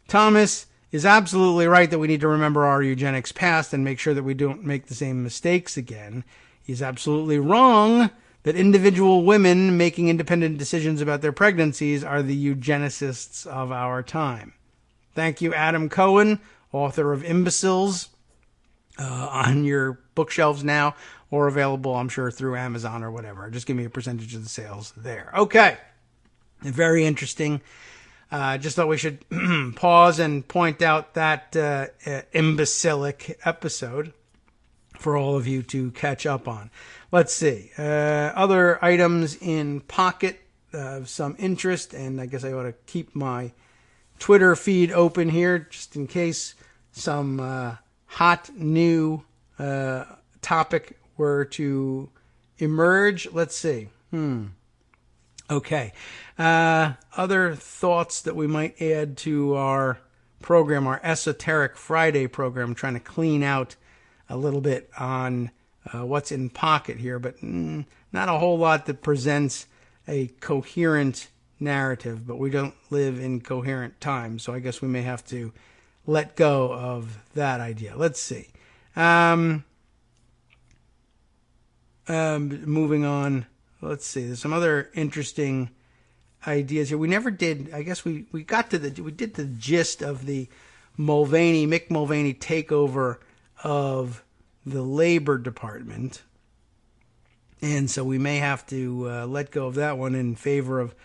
Thomas is absolutely right that we need to remember our eugenics past and make sure that we don't make the same mistakes again. He's absolutely wrong that individual women making independent decisions about their pregnancies are the eugenicists of our time. Thank you, Adam Cohen, author of Imbeciles, on your bookshelves now, or available, I'm sure, through Amazon or whatever. Just give me a percentage of the sales there. Okay. Very interesting. Just thought we should pause and point out that imbecilic episode for all of you to catch up on. Let's see. Other items in pocket of some interest, and I guess I ought to keep my Twitter feed open here just in case some hot new topic were to emerge. Let's see. Okay. Other thoughts that we might add to our program, our Esoteric Friday program, trying to clean out a little bit on what's in pocket here, but not a whole lot that presents a coherent narrative, but we don't live in coherent times, so I guess we may have to let go of that idea. Let's see. Moving on. Let's see. There's some other interesting ideas here. We never did. I guess we did the gist of the Mick Mulvaney takeover of the Labor Department, and so we may have to let go of that one in favor of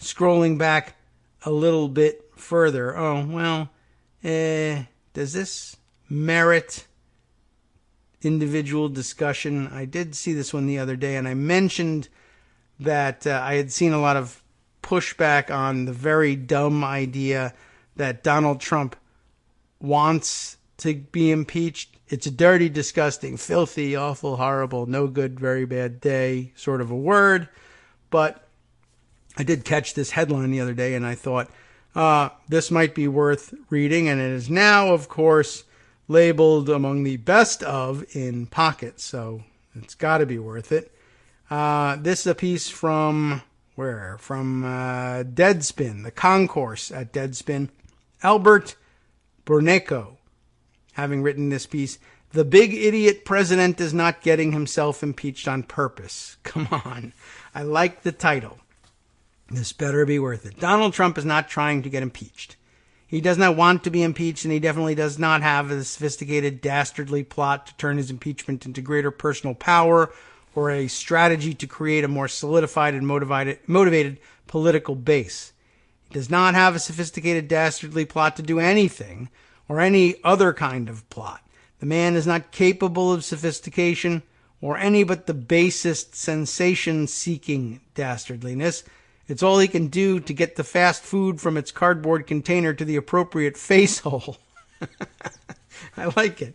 scrolling back a little bit further. Oh well. Does this merit individual discussion? I did see this one the other day, and I mentioned that I had seen a lot of pushback on the very dumb idea that Donald Trump wants to be impeached. It's a dirty, disgusting, filthy, awful, horrible, no good, very bad day sort of a word. But I did catch this headline the other day, and I thought, this might be worth reading, and it is now, of course, labeled among the best of in Pocket, so it's got to be worth it. This is a piece from where? From Deadspin, the concourse at Deadspin, Albert Borneco, having written this piece, "The big idiot president is not getting himself impeached on purpose." Come on. I like the title. This better be worth it. Donald Trump is not trying to get impeached. He does not want to be impeached, and he definitely does not have a sophisticated, dastardly plot to turn his impeachment into greater personal power or a strategy to create a more solidified and motivated political base. He does not have a sophisticated, dastardly plot to do anything or any other kind of plot. The man is not capable of sophistication or any but the basest sensation-seeking dastardliness. It's all he can do to get the fast food from its cardboard container to the appropriate face hole. I like it.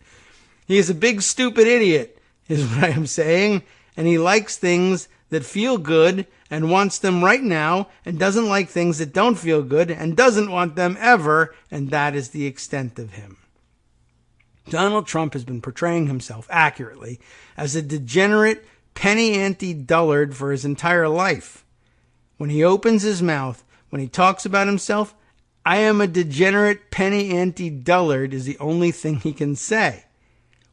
He is a big, stupid idiot, is what I am saying, and he likes things that feel good and wants them right now, and doesn't like things that don't feel good and doesn't want them ever, and that is the extent of him. Donald Trump has been portraying himself accurately as a degenerate, penny-ante dullard for his entire life. When he opens his mouth, when he talks about himself, "I am a degenerate, penny-ante dullard" is the only thing he can say.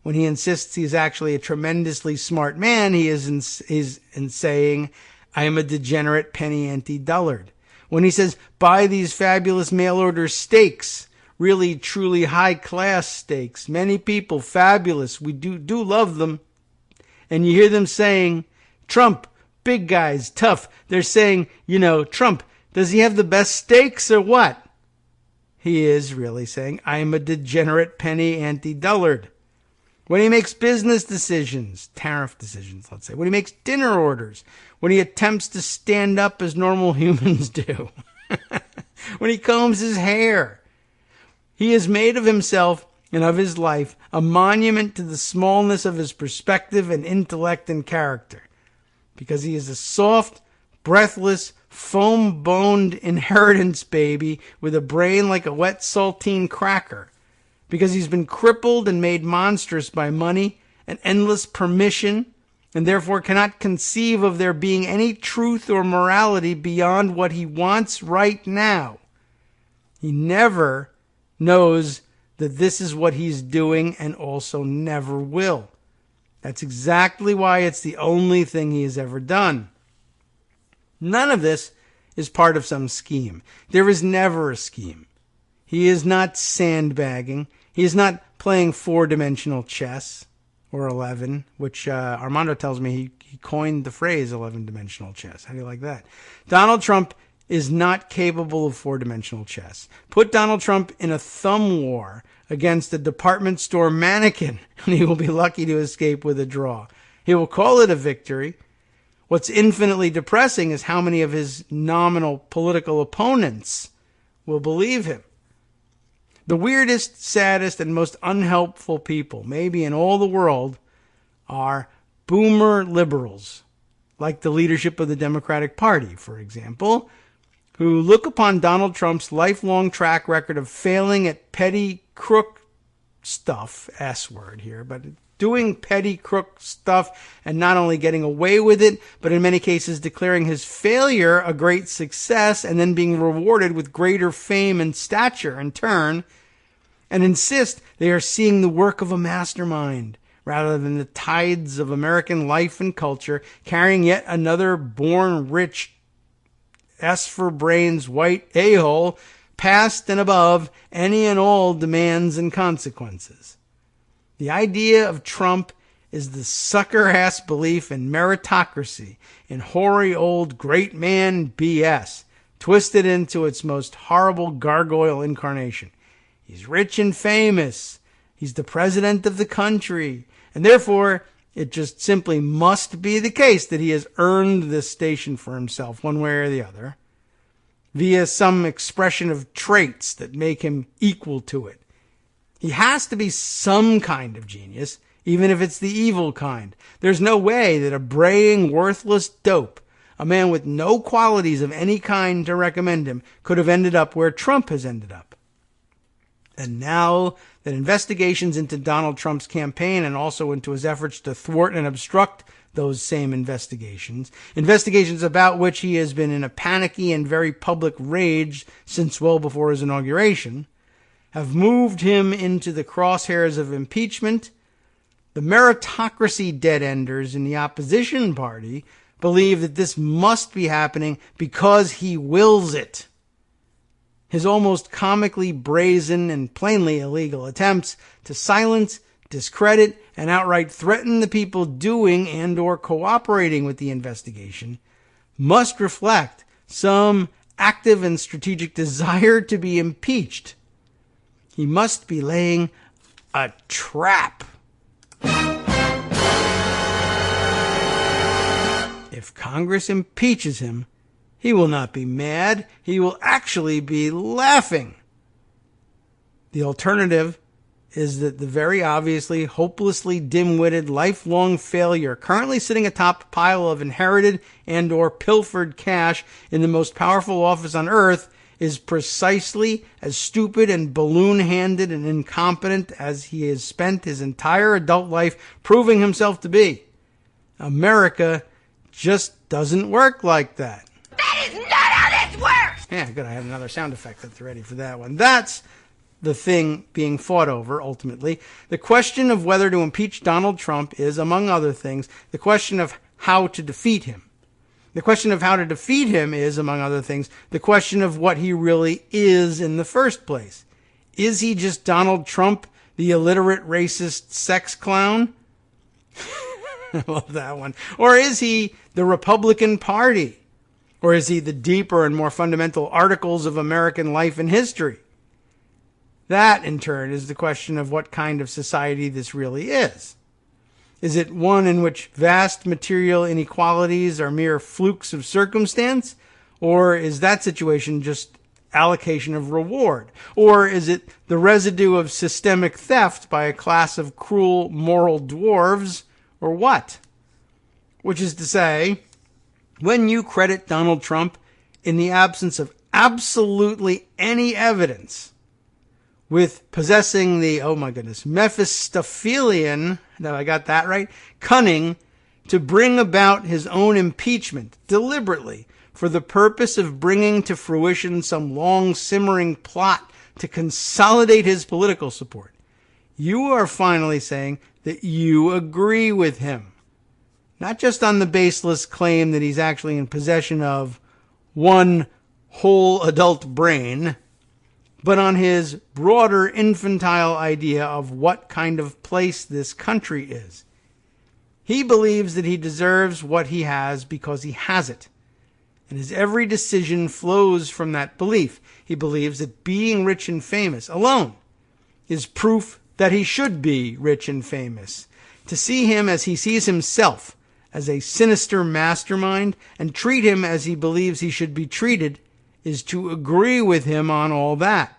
When he insists he is actually a tremendously smart man, he is in saying, "I am a degenerate, penny-ante dullard." When he says, "Buy these fabulous mail-order steaks," really, truly high-class steaks, many people, fabulous, we do love them, and you hear them saying, "Trump, big guys, tough," they're saying, "Trump, does he have the best steaks or what?" He is really saying, "I am a degenerate, penny-ante dullard." When he makes business decisions, tariff decisions, let's say, when he makes dinner orders, when he attempts to stand up as normal humans do, when he combs his hair, he has made of himself and of his life a monument to the smallness of his perspective and intellect and character, because he is a soft, breathless, foam-boned inheritance baby with a brain like a wet saltine cracker, because he's been crippled and made monstrous by money and endless permission, and therefore cannot conceive of there being any truth or morality beyond what he wants right now. He never knows that this is what he's doing, and also never will. That's exactly why it's the only thing he has ever done. None of this is part of some scheme. There is never a scheme. He is not sandbagging. He is not playing four-dimensional chess, or 11, which Armando tells me he coined the phrase 11-dimensional chess. How do you like that? Donald Trump is not capable of four-dimensional chess. Put Donald Trump in a thumb war against a department store mannequin, and he will be lucky to escape with a draw. He will call it a victory. What's infinitely depressing is how many of his nominal political opponents will believe him. The weirdest, saddest, and most unhelpful people, maybe in all the world, are boomer liberals, like the leadership of the Democratic Party, for example, who look upon Donald Trump's lifelong track record of failing at petty crook stuff, S-word here, but doing petty crook stuff and not only getting away with it, but in many cases declaring his failure a great success and then being rewarded with greater fame and stature in turn, and insist they are seeing the work of a mastermind rather than the tides of American life and culture carrying yet another born rich S for brains white a-hole past and above any and all demands and consequences. The idea of Trump is the sucker-ass belief in meritocracy, in hoary old great man BS, twisted into its most horrible gargoyle incarnation. He's rich and famous. He's the president of the country. And therefore, it just simply must be the case that he has earned this station for himself, one way or the other, via some expression of traits that make him equal to it. He has to be some kind of genius, even if it's the evil kind. There's no way that a braying, worthless dope, a man with no qualities of any kind to recommend him, could have ended up where Trump has ended up. And now that investigations into Donald Trump's campaign and also into his efforts to thwart and obstruct those same investigations about which he has been in a panicky and very public rage since well before his inauguration, have moved him into the crosshairs of impeachment. The meritocracy dead-enders in the opposition party believe that this must be happening because he wills it. His almost comically brazen and plainly illegal attempts to silence, discredit, and outright threaten the people doing and or cooperating with the investigation must reflect some active and strategic desire to be impeached. He must be laying a trap. If Congress impeaches him, he will not be mad. He will actually be laughing. The alternative is that the very obviously, hopelessly dim-witted, lifelong failure currently sitting atop a pile of inherited and or pilfered cash in the most powerful office on earth is precisely as stupid and balloon-handed and incompetent as he has spent his entire adult life proving himself to be. America just doesn't work like that. That is not how this works! Yeah, good. I have another sound effect that's ready for that one. That's the thing being fought over, ultimately. The question of whether to impeach Donald Trump is, among other things, the question of how to defeat him. The question of how to defeat him is, among other things, the question of what he really is in the first place. Is he just Donald Trump, the illiterate, racist sex clown? I love that one. Or is he the Republican Party? Or is he the deeper and more fundamental articles of American life and history? That, in turn, is the question of what kind of society this really is. Is it one in which vast material inequalities are mere flukes of circumstance? Or is that situation just allocation of reward? Or is it the residue of systemic theft by a class of cruel moral dwarves? Or what? Which is to say, when you credit Donald Trump in the absence of absolutely any evidence with possessing the, oh my goodness, Mephistophelian, now I got that right, cunning to bring about his own impeachment deliberately for the purpose of bringing to fruition some long simmering plot to consolidate his political support, you are finally saying that you agree with him. Not just on the baseless claim that he's actually in possession of one whole adult brain, but on his broader infantile idea of what kind of place this country is. He believes that he deserves what he has because he has it. And his every decision flows from that belief. He believes that being rich and famous alone is proof that he should be rich and famous. To see him as he sees himself, as a sinister mastermind, and treat him as he believes he should be treated, is to agree with him on all that.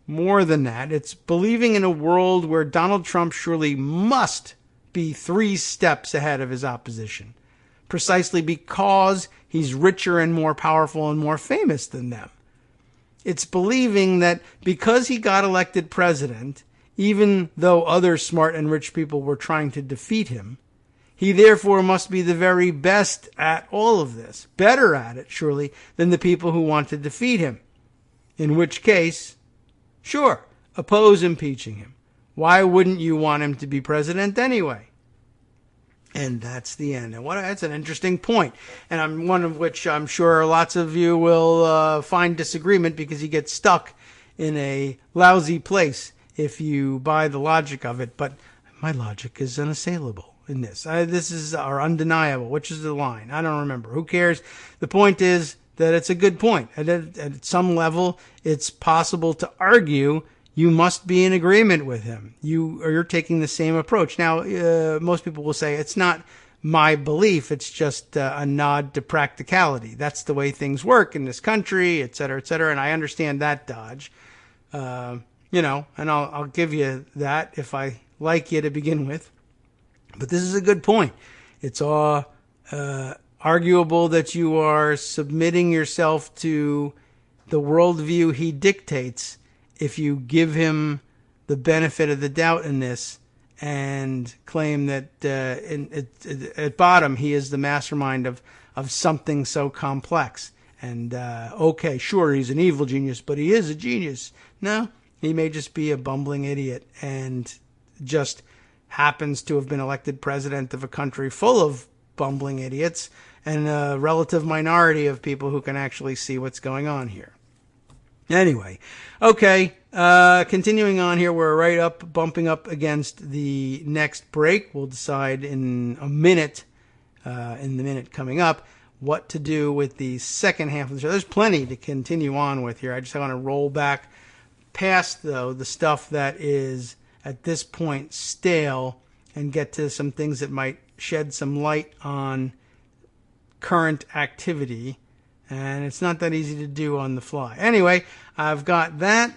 More than that, it's believing in a world where Donald Trump surely must be 3 steps ahead of his opposition, precisely because he's richer and more powerful and more famous than them. It's believing that because he got elected president, even though other smart and rich people were trying to defeat him, he therefore must be the very best at all of this, better at it, surely, than the people who want to defeat him. In which case, sure, oppose impeaching him. Why wouldn't you want him to be president anyway? And that's the end. And that's an interesting point. And one of which I'm sure lots of you will find disagreement because you get stuck in a lousy place if you buy the logic of it. But my logic is unassailable in this. This is our undeniable. Which is the line? I don't remember. Who cares? The point is that it's a good point. At some level, it's possible to argue you must be in agreement with him. You're taking the same approach. Now, most people will say it's not my belief. It's just a nod to practicality. That's the way things work in this country, et cetera, et cetera. And I understand that dodge, and I'll give you that if I like you to begin with. But this is a good point. It's all arguable that you are submitting yourself to the worldview he dictates if you give him the benefit of the doubt in this and claim that at bottom he is the mastermind of something so complex. And, okay, sure, he's an evil genius, but he is a genius. No, he may just be a bumbling idiot and just happens to have been elected president of a country full of bumbling idiots and a relative minority of people who can actually see what's going on here. Anyway, okay, continuing on here, we're bumping up against the next break. We'll decide in a minute, in the minute coming up, what to do with the second half of the show. There's plenty to continue on with here. I just want to roll back past, though, the stuff that is at this point stale and get to some things that might shed some light on current activity. And it's not that easy to do on the fly. Anyway, I've got that.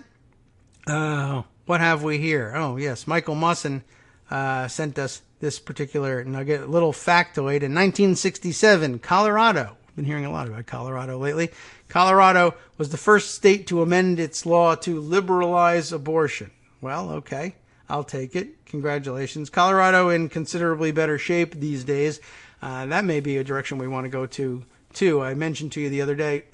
What have we here? Oh, yes, Michael Musson sent us this particular nugget, little factoid. In 1967, Colorado, I've been hearing a lot about Colorado lately, Colorado was the first state to amend its law to liberalize abortion. Well, okay, I'll take it. Congratulations. Colorado in considerably better shape these days. That may be a direction we want to go to, too. I mentioned to you the other day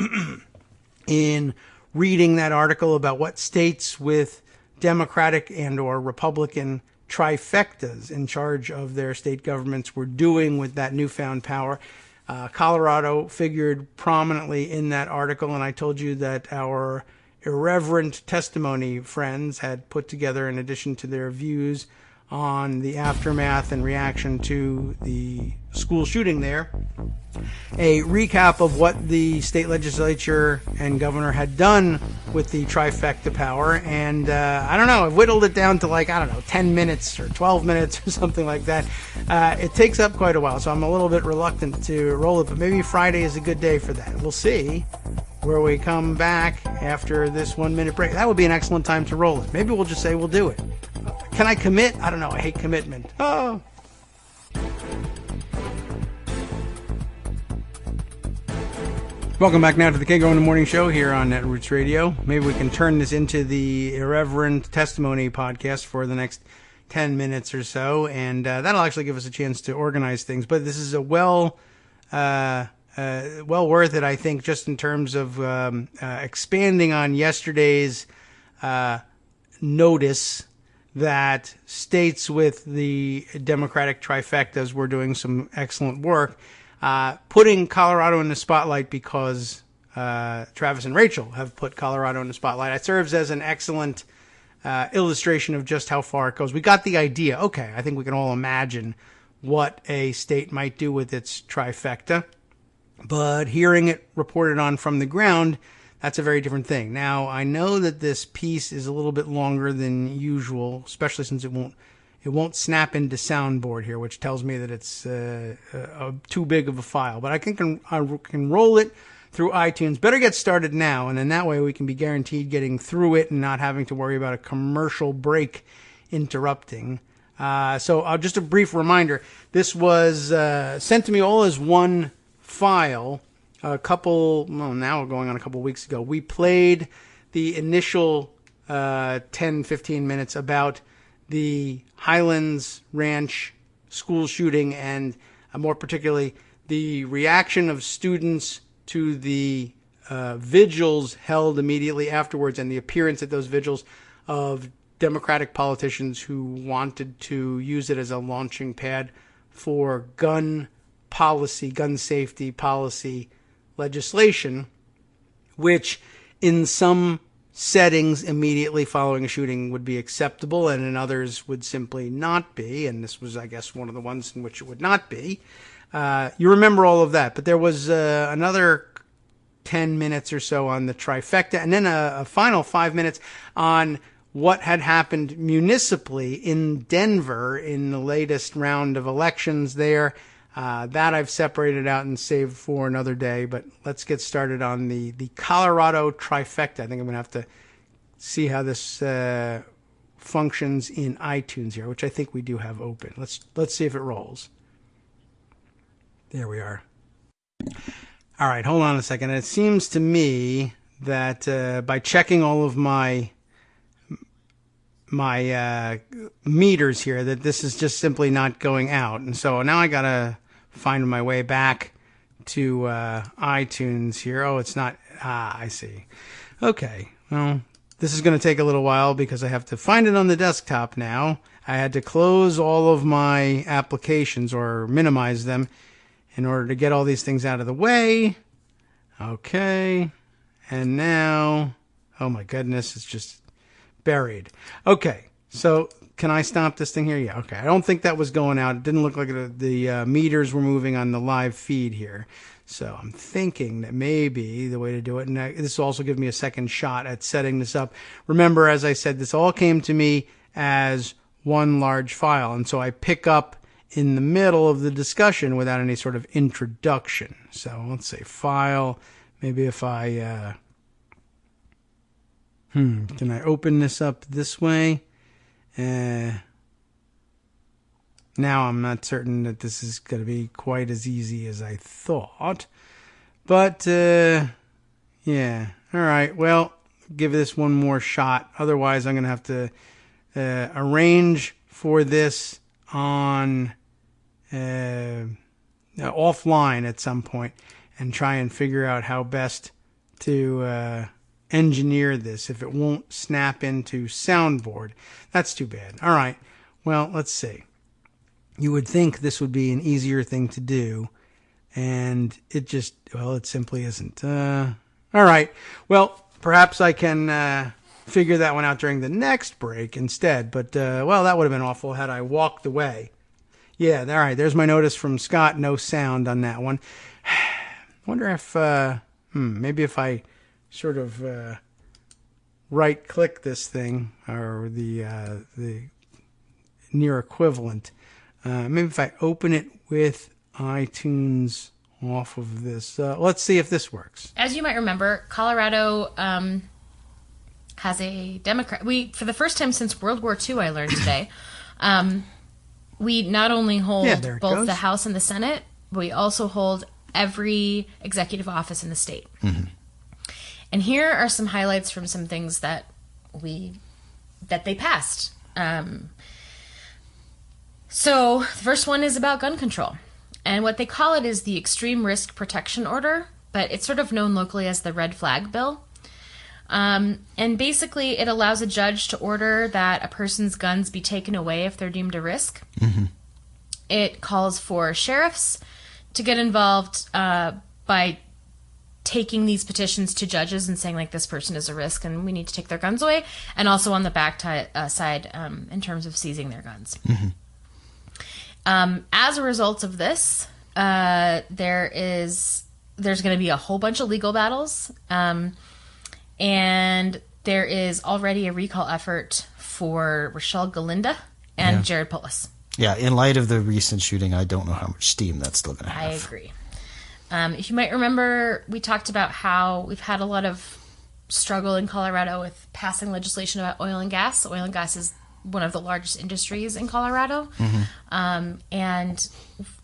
in reading that article about what states with Democratic and or Republican trifectas in charge of their state governments were doing with that newfound power. Colorado figured prominently in that article, and I told you that our irreverent testimony friends had put together, in addition to their views on the aftermath and reaction to the school shooting there, a recap of what the state legislature and governor had done with the trifecta power. And I don't know, I've whittled it down to 10 minutes or 12 minutes or something like that. It takes up quite a while, so I'm a little bit reluctant to roll it, but maybe Friday is a good day for that. We'll see where we come back after this 1 minute break. That would be an excellent time to roll it. Maybe we'll just say we'll do it. Can I commit? I don't know. I hate commitment. Oh. Welcome back now to the Kagro in the Morning Show here on Netroots Radio. Maybe we can turn this into the irreverent testimony podcast for the next 10 minutes or so, and that'll actually give us a chance to organize things. But this is a well worth it, I think, just in terms of expanding on yesterday's notice that states with the Democratic trifectas were doing some excellent work, putting Colorado in the spotlight because Travis and Rachel have put Colorado in the spotlight. It serves as an excellent illustration of just how far it goes. We got the idea. Okay, I think we can all imagine what a state might do with its trifecta, but hearing it reported on from the ground, that's a very different thing. Now, I know that this piece is a little bit longer than usual, especially since it won't snap into soundboard here, which tells me that it's too big of a file. But I can roll it through iTunes. Better get started now, and then that way we can be guaranteed getting through it and not having to worry about a commercial break interrupting. So just a brief reminder. This was sent to me all as one file now going on a couple weeks ago. We played the initial 10-15 minutes about the Highlands Ranch school shooting and more particularly the reaction of students to the vigils held immediately afterwards and the appearance at those vigils of Democratic politicians who wanted to use it as a launching pad for gun safety policy legislation, which in some settings immediately following a shooting would be acceptable and in others would simply not be. And this was, I guess, one of the ones in which it would not be. You remember all of that. But there was another 10 minutes or so on the trifecta and then a final 5 minutes on what had happened municipally in Denver in the latest round of elections there. That I've separated out and saved for another day, but let's get started on the Colorado trifecta. I think I'm going to have to see how this functions in iTunes here, which I think we do have open. Let's see if it rolls. There we are. All right, hold on a second. It seems to me that by checking all of my meters here, that this is just simply not going out. And so now I got to find my way back to iTunes here. Oh, it's not. I see. Okay. Well, this is going to take a little while because I have to find it on the desktop now. I had to close all of my applications or minimize them in order to get all these things out of the way. Okay. And now, oh my goodness, it's just buried. Okay. So can I stop this thing here? Yeah. Okay. I don't think that was going out. It didn't look like the meters were moving on the live feed here. So I'm thinking that maybe the way to do it, and this will also give me a second shot at setting this up. Remember, as I said, this all came to me as one large file. And so I pick up in the middle of the discussion without any sort of introduction. So let's say file. Maybe if I, can I open this up this way? Now I'm not certain that this is going to be quite as easy as I thought. But, yeah. All right. Well, give this one more shot. Otherwise, I'm going to have to arrange for this on offline at some point and try and figure out how best to engineer this if it won't snap into soundboard. That's too bad. All right. Well, let's see. You would think this would be an easier thing to do, and it just, well, it simply isn't. All right. Well, perhaps I can figure that one out during the next break instead. But, well, that would have been awful had I walked away. Yeah, all right. There's my notice from Scott. No sound on that one. Wonder if, maybe if I sort of right-click this thing, or the near equivalent. Maybe if I open it with iTunes off of this. Let's see if this works. As you might remember, Colorado has a Democrat. For the first time since World War II, I learned today, we not only hold both the House and the Senate, but we also hold every executive office in the state. Mm-hmm. And here are some highlights from some things that they passed. So the first one is about gun control. And what they call it is the Extreme Risk Protection Order, but it's sort of known locally as the Red Flag Bill. And basically it allows a judge to order that a person's guns be taken away if they're deemed a risk. Mm-hmm. It calls for sheriffs to get involved by taking these petitions to judges and saying, like, this person is a risk and we need to take their guns away. And also on the back side in terms of seizing their guns. Mm-hmm. As a result of this, there's going to be a whole bunch of legal battles, and there is already a recall effort for Rochelle Galinda and Jared Polis. Yeah, in light of the recent shooting, I don't know how much steam that's still going to have. I agree. If you might remember, we talked about how we've had a lot of struggle in Colorado with passing legislation about oil and gas. Oil and gas is one of the largest industries in Colorado. Mm-hmm. And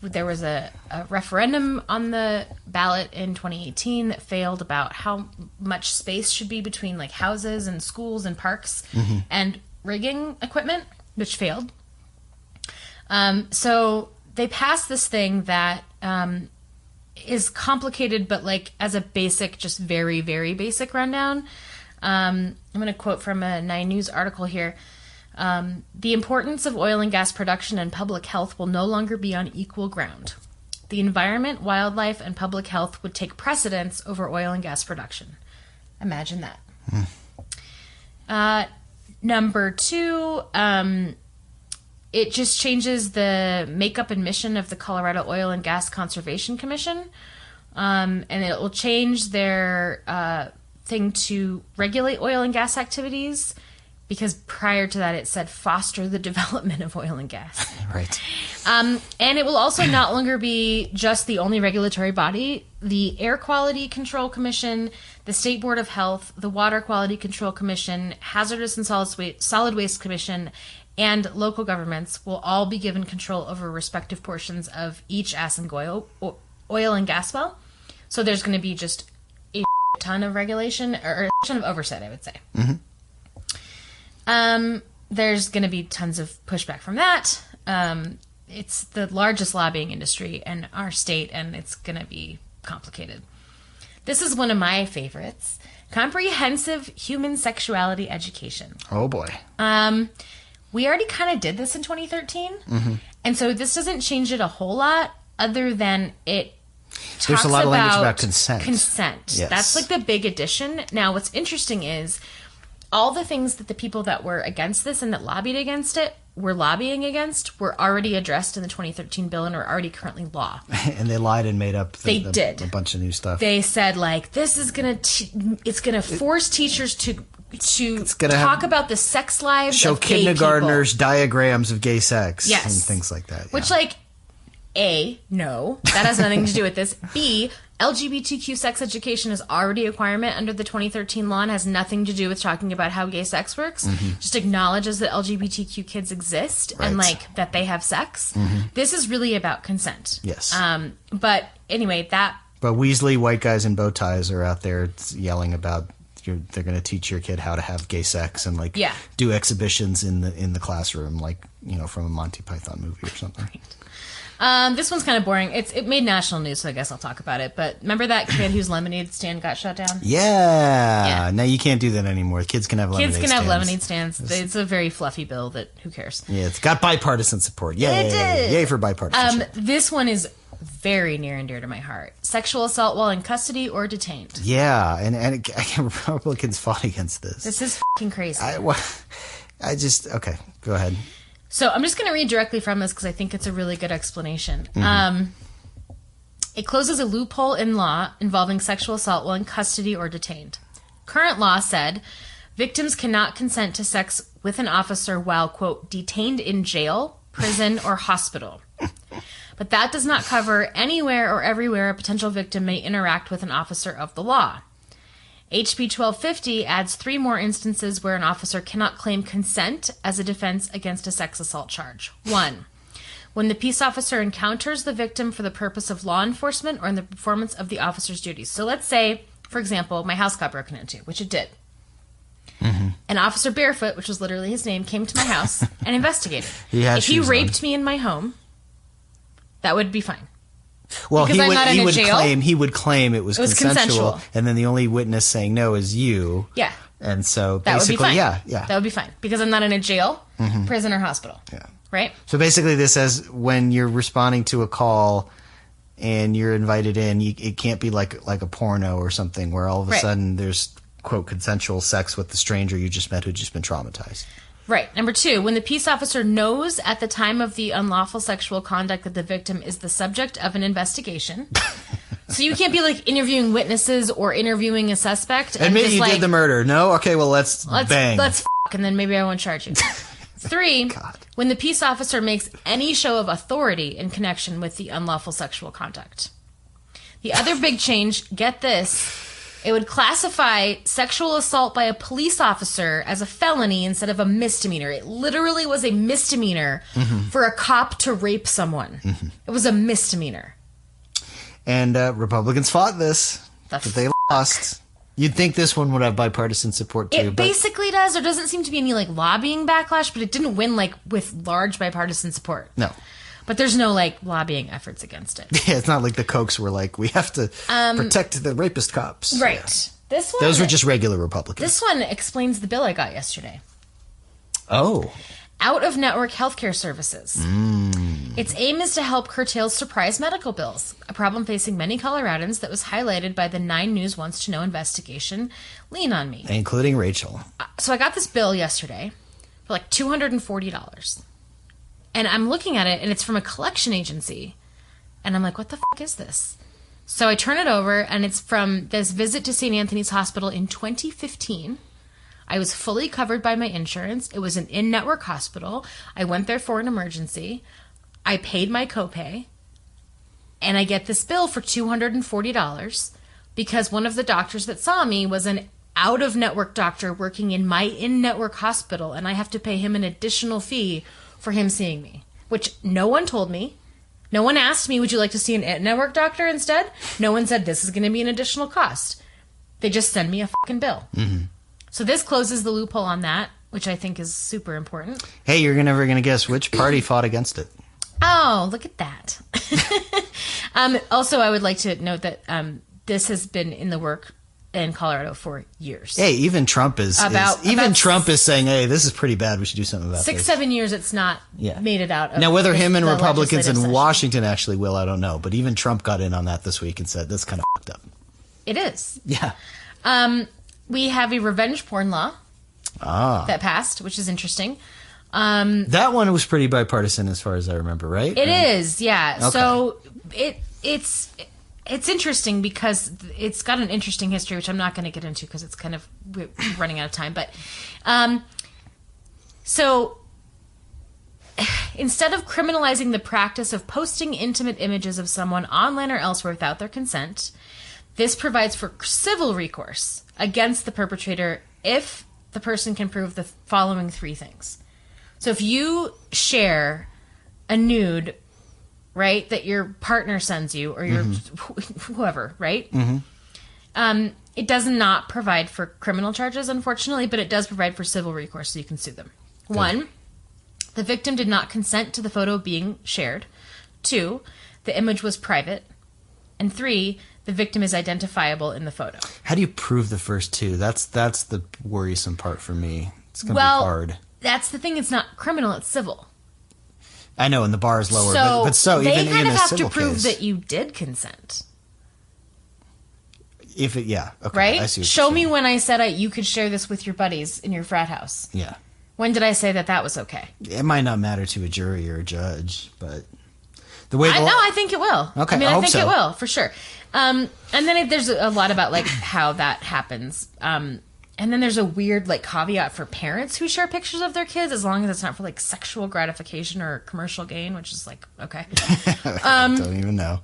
there was a referendum on the ballot in 2018 that failed about how much space should be between, like, houses and schools and parks and rigging equipment, which failed. So they passed this thing that is complicated, but, like, as a basic, just very, very basic rundown. I'm going to quote from a 9 News article here. The importance of oil and gas production and public health will no longer be on equal ground. The environment, wildlife, and public health would take precedence over oil and gas production. Imagine that. Number 2, it just changes the makeup and mission of the Colorado Oil and Gas Conservation Commission. And it will change their thing to regulate oil and gas activities, because prior to that it said foster the development of oil and gas. Right. And it will also not longer be just the only regulatory body. The Air Quality Control Commission, the State Board of Health, the Water Quality Control Commission, Hazardous and Solid Waste Commission, and local governments will all be given control over respective portions of each oil and gas well. So there's going to be just a ton of regulation, or a ton of oversight, I would say. Mm-hmm. There's going to be tons of pushback from that. It's the largest lobbying industry in our state, and it's going to be complicated. This is one of my favorites. Comprehensive human sexuality education. Oh, boy. We already kind of did this in 2013. And so this doesn't change it a whole lot other than it There's a lot of language about consent. Consent. Yes. That's like the big addition. Now, what's interesting is all the things that the people that were against this and that lobbied against it were lobbying against were already addressed in the 2013 bill and are already currently law. And they lied and made up They did. a bunch of new stuff. They said, like, this is going to it's going to force teachers to talk about the sex lives show of gay kindergartners people. diagrams of gay sex Yes. and things like that. Which, yeah. like, A, no, that has nothing to do with this. B, LGBTQ sex education is already a requirement under the 2013 law and has nothing to do with talking about how gay sex works. Just acknowledges that LGBTQ kids exist and, like, that they have sex. This is really about consent. Yes. But anyway, that... But Weasley white guys in bow ties are out there yelling about they're going to teach your kid how to have gay sex and, like, do exhibitions in the classroom, like, you know, from a Monty Python movie or something. This one's kind of boring. It made national news, so I guess I'll talk about it. But remember that kid whose lemonade stand got shut down? Yeah. Now you can't do that anymore. Kids can have lemonade stands. Kids can have lemonade stands. It's a very fluffy bill that who cares? Yeah, it's got bipartisan support. Yay. It did. Yay for bipartisanship. This one is very near and dear to my heart. Sexual assault while in custody or detained. Yeah, and Republicans fought against this. This is fucking crazy. Okay, go ahead. So I'm just going to read directly from this because I think it's a really good explanation. It closes a loophole in law involving sexual assault while in custody or detained. Current law said victims cannot consent to sex with an officer while, quote, detained in jail, prison, or hospital. But that does not cover anywhere or everywhere a potential victim may interact with an officer of the law. HB 1250 adds 3 more instances where an officer cannot claim consent as a defense against a sex assault charge. 1. When the peace officer encounters the victim for the purpose of law enforcement or in the performance of the officer's duties. So let's say, for example, my house got broken into, which it did. An Officer Barefoot, which was literally his name, came to my house and investigated. If he raped me in my home, that would be fine. Well, because he would claim it was consensual, and then the only witness saying no is you. Yeah. And so that basically, would be fine. Yeah. That would be fine because I'm not in a jail, prison, or hospital. Yeah. Right? So basically this says when you're responding to a call and you're invited in, it can't be like a porno or something where all of a sudden there's, quote, consensual sex with the stranger you just met who'd just been traumatized. Right. Number 2, when the peace officer knows at the time of the unlawful sexual conduct that the victim is the subject of an investigation. So you can't be like interviewing witnesses or interviewing a suspect. And admit you did the murder. No? Okay, well, let's bang. Let's and then maybe I won't charge you. 3, when the peace officer makes any show of authority in connection with the unlawful sexual conduct. The other big change, get this, it would classify sexual assault by a police officer as a felony instead of a misdemeanor. It literally was a misdemeanor for a cop to rape someone. It was a misdemeanor. And Republicans fought this, but they lost. You'd think this one would have bipartisan support too. It basically does. There doesn't seem to be any like lobbying backlash, but it didn't win like with large bipartisan support. No. But there's no like lobbying efforts against it. Yeah, it's not like the Kochs were like, we have to protect the rapist cops. Right. Yeah. This one. Those were just regular Republicans. This one explains the bill I got yesterday. Oh. Out-of-network healthcare services. Its aim is to help curtail surprise medical bills, a problem facing many Coloradans that was highlighted by the 9 News Wants to Know investigation, Lean on Me. Including Rachel. So I got this bill yesterday for like $240. And I'm looking at it, and it's from a collection agency. And I'm like, what the fuck is this? So I turn it over, and it's from this visit to St. Anthony's Hospital in 2015. I was fully covered by my insurance. It was an in-network hospital. I went there for an emergency. I paid my copay. And I get this bill for $240 because one of the doctors that saw me was an out-of-network doctor working in my in-network hospital, and I have to pay him an additional fee for him seeing me, which no one told me. No one asked me, would you like to see an in-network doctor instead? No one said this is going to be an additional cost. They just send me a fucking bill. So this closes the loophole on that, which I think is super important. Hey, you're never going to guess which party fought against it. Oh, look at that. Also, I would like to note that this has been in the work in Colorado for years. Hey, even Trump is saying, hey, this is pretty bad. We should do something about this. 6-7 years, it's not made it out of now, whether him and Republicans in session. Washington actually will, I don't know. But even Trump got in on that this week and said, that's kind of fucked up. It is. Yeah. We have a revenge porn law that passed, which is interesting. That one was pretty bipartisan as far as I remember, right? It is, yeah. Okay. So it's interesting because it's got an interesting history, which I'm not going to get into because it's kind of we're running out of time. But so instead of criminalizing the practice of posting intimate images of someone online or elsewhere without their consent, this provides for civil recourse against the perpetrator if the person can prove the following 3 things. So if you share a nude, right, that your partner sends you or your whoever, right? Mm-hmm. It does not provide for criminal charges, unfortunately, but it does provide for civil recourse so you can sue them. Good. 1, the victim did not consent to the photo being shared. 2, the image was private. And 3, the victim is identifiable in the photo. How do you prove the first 2? That's the worrisome part for me. It's going to be hard. That's the thing. It's not criminal. It's civil. I know, and the bar is lower. So even they kind of have to prove that you did consent. Okay. Right? I see what Show me when I said you could share this with your buddies in your frat house. Yeah. When did I say that was okay? It might not matter to a jury or a judge, but I think it will. Okay, I think it will for sure. And then there's a lot about how that happens. And then there's a weird caveat for parents who share pictures of their kids, as long as it's not for sexual gratification or commercial gain, which is okay. Don't even know.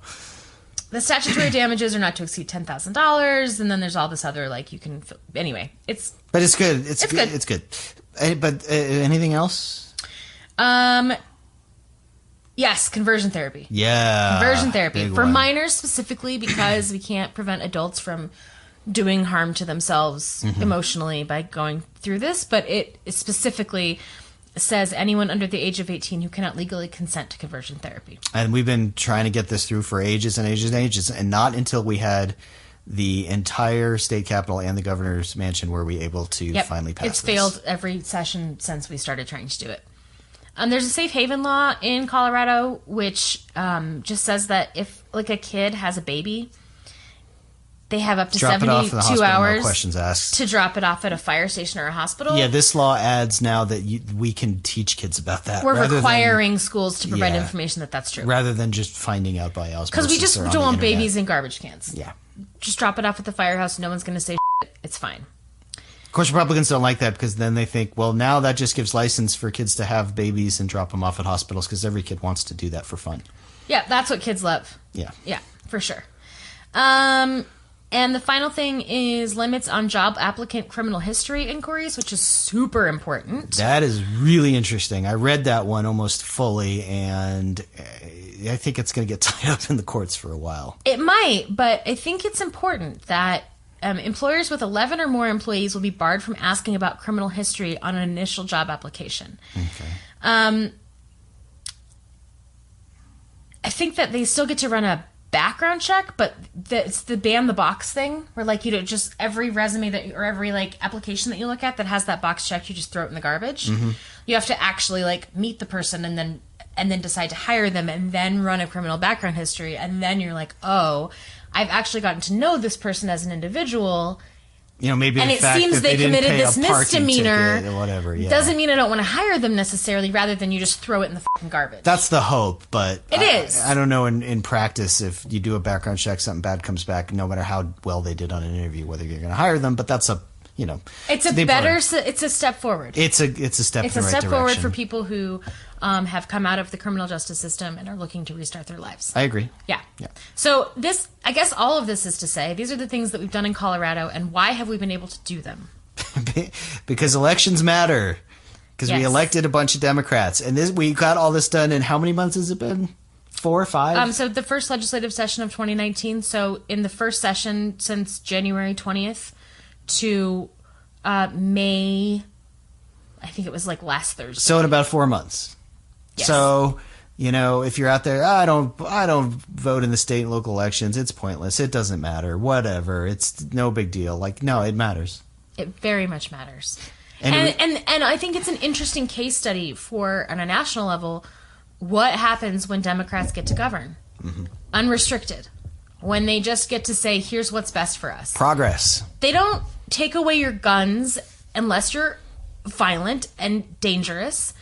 The statutory damages are not to exceed $10,000, and then there's all this other you can. Anyway, it's. But it's good. It's good. It's good. But anything else? Yes, conversion therapy. Yeah, conversion therapy for minors specifically, because we can't prevent adults from doing harm to themselves emotionally by going through this, but it specifically says anyone under the age of 18 who cannot legally consent to conversion therapy. And we've been trying to get this through for ages and ages and ages, and not until we had the entire state capitol and the governor's mansion were we able to finally pass It's failed every session since we started trying to do it. There's a safe haven law in Colorado, which just says that if a kid has a baby, they have up to 72 hours no questions asked. To drop it off at a fire station or a hospital. Yeah, this law adds now that we can teach kids about that. We're requiring schools to provide information that's true. Rather than just finding out by osmosis. Because we just don't want babies in garbage cans. Yeah. Just drop it off at the firehouse. No one's going to say shit. It's fine. Of course, Republicans don't like that because then they think, well, now that just gives license for kids to have babies and drop them off at hospitals because every kid wants to do that for fun. Yeah, that's what kids love. Yeah. Yeah, for sure. And the final thing is limits on job applicant criminal history inquiries, which is super important. That is really interesting. I read that one almost fully, and I think it's going to get tied up in the courts for a while. It might, but I think it's important that employers with 11 or more employees will be barred from asking about criminal history on an initial job application. Okay. I think that they still get to run a background check, but it's the ban the box thing where just every resume or every application that you look at that has that box checked, you just throw it in the garbage. Mm-hmm. You have to actually meet the person and then decide to hire them and then run a criminal background history, and then you're oh, I've actually gotten to know this person as an individual. Maybe and the it fact seems that they committed this misdemeanor or whatever. Yeah. Doesn't mean I don't want to hire them necessarily, rather than you just throw it in the fucking garbage. That's the hope, but it is. I don't know in practice if you do a background check, something bad comes back, no matter how well they did on an interview, whether you're going to hire them. But that's it's a step forward. It's a step. It's in a the step right forward direction. for people who have come out of the criminal justice system and are looking to restart their lives. I agree. Yeah. So I guess all of this is to say, these are the things that we've done in Colorado, and why have we been able to do them? Because elections matter. Because we elected a bunch of Democrats, and we got all this done in how many months has it been? 4 or 5? So the first legislative session of 2019. So in the first session since January 20th to May, I think it was last Thursday. So in about 4 months. Yes. So, if you're out there, I don't vote in the state and local elections. It's pointless. It doesn't matter. Whatever. It's no big deal. Like, no, it matters. It very much matters. And I think it's an interesting case study on a national level, what happens when Democrats get to govern. Mm-hmm. Unrestricted. When they just get to say, here's what's best for us. Progress. They don't take away your guns unless you're violent and dangerous.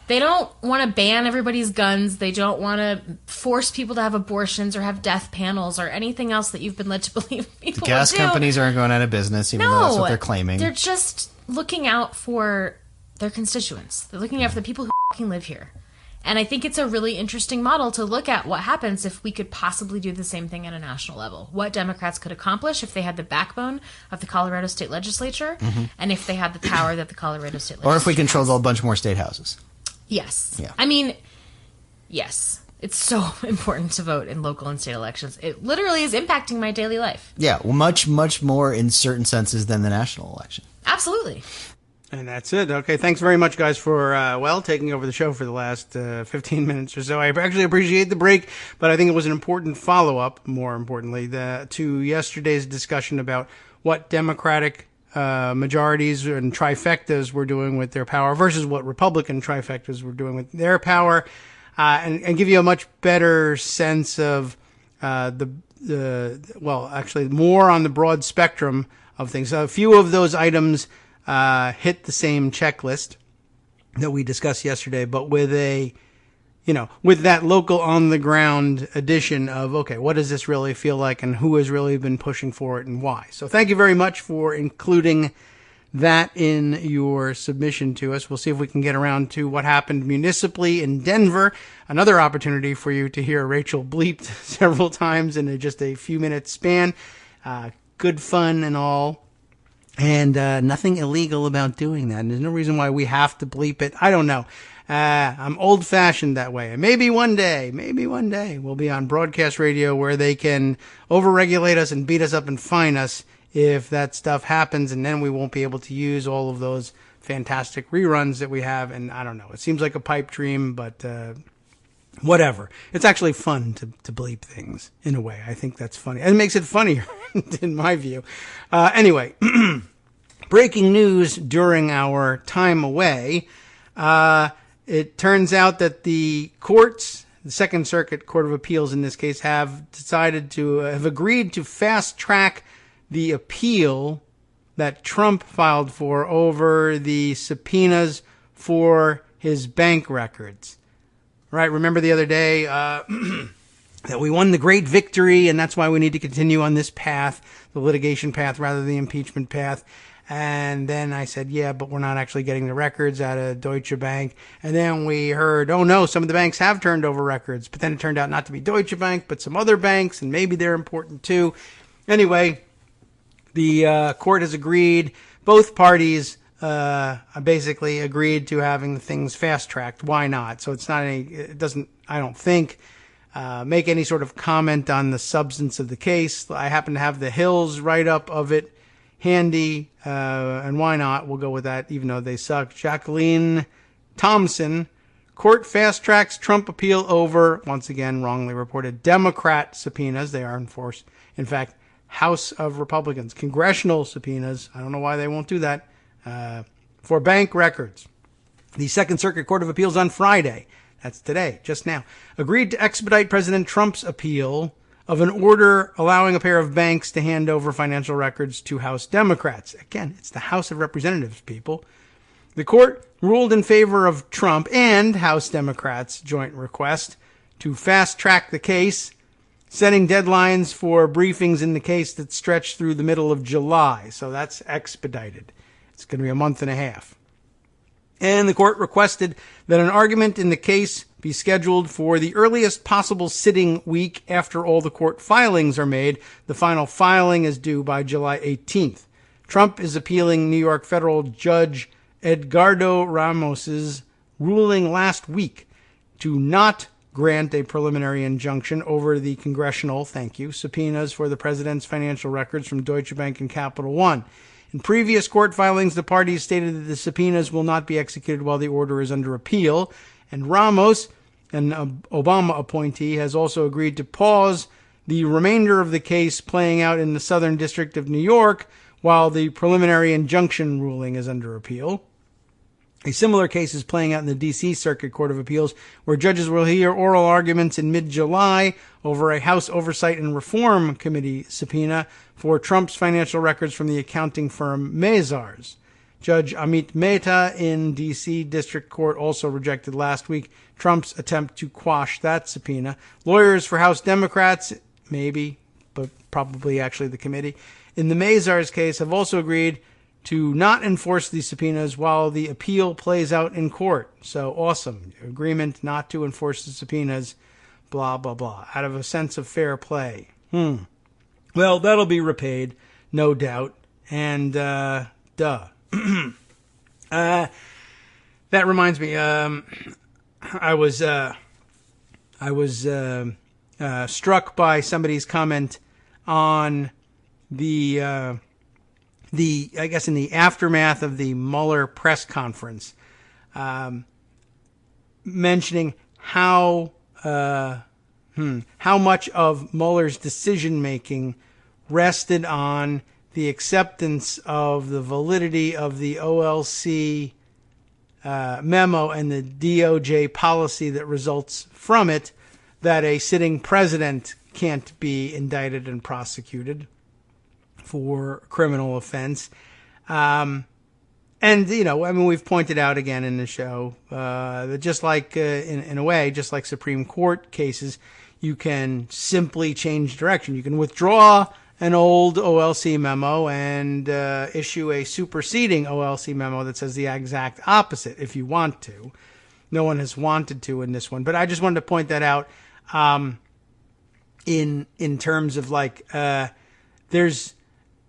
They don't want to ban everybody's guns. They don't want to force people to have abortions or have death panels or anything else that you've been led to believe people The gas would do. companies aren't going out of business, even though that's what they're claiming. They're just looking out for their constituents. They're looking out for the people who fucking live here. And I think it's a really interesting model to look at what happens if we could possibly do the same thing at a national level. What Democrats could accomplish if they had the backbone of the Colorado State Legislature, and if they had the power that the Colorado State Legislature Or if we controlled a bunch more state houses. Yes. Yeah. I mean, yes. It's so important to vote in local and state elections. It literally is impacting my daily life. Yeah, well, much, much more in certain senses than the national election. Absolutely. And that's it. Okay, thanks very much, guys, for, taking over the show for the last 15 minutes or so. I actually appreciate the break, but I think it was an important follow-up, more importantly, to yesterday's discussion about what Democratic majorities and trifectas were doing with their power versus what Republican trifectas were doing with their power, and give you a much better sense of actually more on the broad spectrum of things. So a few of those items hit the same checklist that we discussed yesterday, but with with that local on the ground addition of, okay, what does this really feel like and who has really been pushing for it and why? So thank you very much for including that in your submission to us. We'll see if we can get around to what happened municipally in Denver. Another opportunity for you to hear Rachel bleeped several times in just a few minutes span. Good fun and all. And nothing illegal about doing that. And there's no reason why we have to bleep it. I don't know. I'm old-fashioned that way. And maybe one day we'll be on broadcast radio where they can overregulate us and beat us up and fine us if that stuff happens. And then we won't be able to use all of those fantastic reruns that we have. And I don't know. It seems like a pipe dream, but whatever. It's actually fun to bleep things in a way. I think that's funny. And it makes it funnier in my view. Anyway, breaking news during our time away. It turns out that the courts, the Second Circuit Court of Appeals in this case, have agreed to fast track the appeal that Trump filed for over the subpoenas for his bank records. Right? Remember the other day that we won the great victory, and that's why we need to continue on this path, the litigation path rather than the impeachment path. And then I said, yeah, but we're not actually getting the records out of Deutsche Bank. And then we heard, oh no, some of the banks have turned over records. But then it turned out not to be Deutsche Bank, but some other banks, and maybe they're important too. Anyway, the court has agreed. Both parties basically agreed to having the things fast-tracked. Why not? So it doesn't, I don't think, make any sort of comment on the substance of the case. I happen to have the Hills write-up of it handy, and why not? We'll go with that, even though they suck. Jacqueline Thompson, court fast tracks Trump appeal over, once again, wrongly reported, Democrat subpoenas. They are enforced. In fact, House of Republicans, congressional subpoenas. I don't know why they won't do that, for bank records. The Second Circuit Court of Appeals on Friday, that's today, just now, agreed to expedite President Trump's appeal of an order allowing a pair of banks to hand over financial records to House Democrats. Again, it's the House of Representatives, people. The court ruled in favor of Trump and House Democrats' joint request to fast-track the case, setting deadlines for briefings in the case that stretch through the middle of July. So that's expedited. It's going to be a month and a half. And the court requested that an argument in the case be scheduled for the earliest possible sitting week after all the court filings are made. The final filing is due by July 18th. Trump is appealing New York federal judge Edgardo Ramos's ruling last week to not grant a preliminary injunction over the congressional, subpoenas for the president's financial records from Deutsche Bank and Capital One. In previous court filings, the parties stated that the subpoenas will not be executed while the order is under appeal, and Ramos an Obama appointee, has also agreed to pause the remainder of the case playing out in the Southern District of New York while the preliminary injunction ruling is under appeal. A similar case is playing out in the D.C. Circuit Court of Appeals, where judges will hear oral arguments in mid-July over a House Oversight and Reform Committee subpoena for Trump's financial records from the accounting firm Mazars. Judge Amit Mehta in D.C. District Court also rejected last week Trump's attempt to quash that subpoena. Lawyers for House Democrats, maybe, but probably actually the committee, in the Mazars case have also agreed to not enforce these subpoenas while the appeal plays out in court. So awesome. Agreement not to enforce the subpoenas, blah, blah, blah, out of a sense of fair play. Well, that'll be repaid, no doubt. And, duh. That reminds me, I was struck by somebody's comment on I guess in the aftermath of the Mueller press conference, mentioning how much of Mueller's decision making rested on the acceptance of the validity of the OLC memo and the DOJ policy that results from it, that a sitting president can't be indicted and prosecuted for criminal offense. And, you know, I mean, we've pointed out again in the show that just like, in a way, just like Supreme Court cases, you can simply change direction. You can withdraw an old OLC memo and issue a superseding OLC memo that says the exact opposite if you want to. No one has wanted to in this one, but I just wanted to point that out in terms of like there's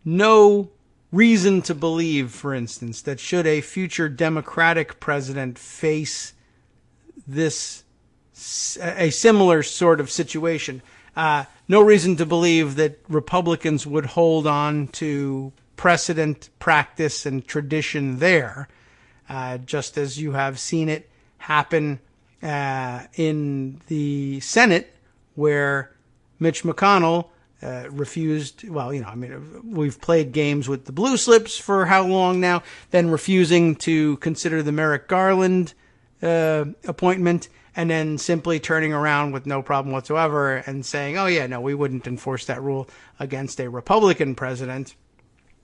no reason to believe, for instance, that should a future Democratic president face a similar sort of situation, no reason to believe that Republicans would hold on to precedent, practice, and tradition there, just as you have seen it happen in the Senate, where Mitch McConnell refused, well, you know, I mean, we've played games with the blue slips for how long now, then refusing to consider the Merrick Garland appointment, and then simply turning around with no problem whatsoever and saying, oh, yeah, no, we wouldn't enforce that rule against a Republican president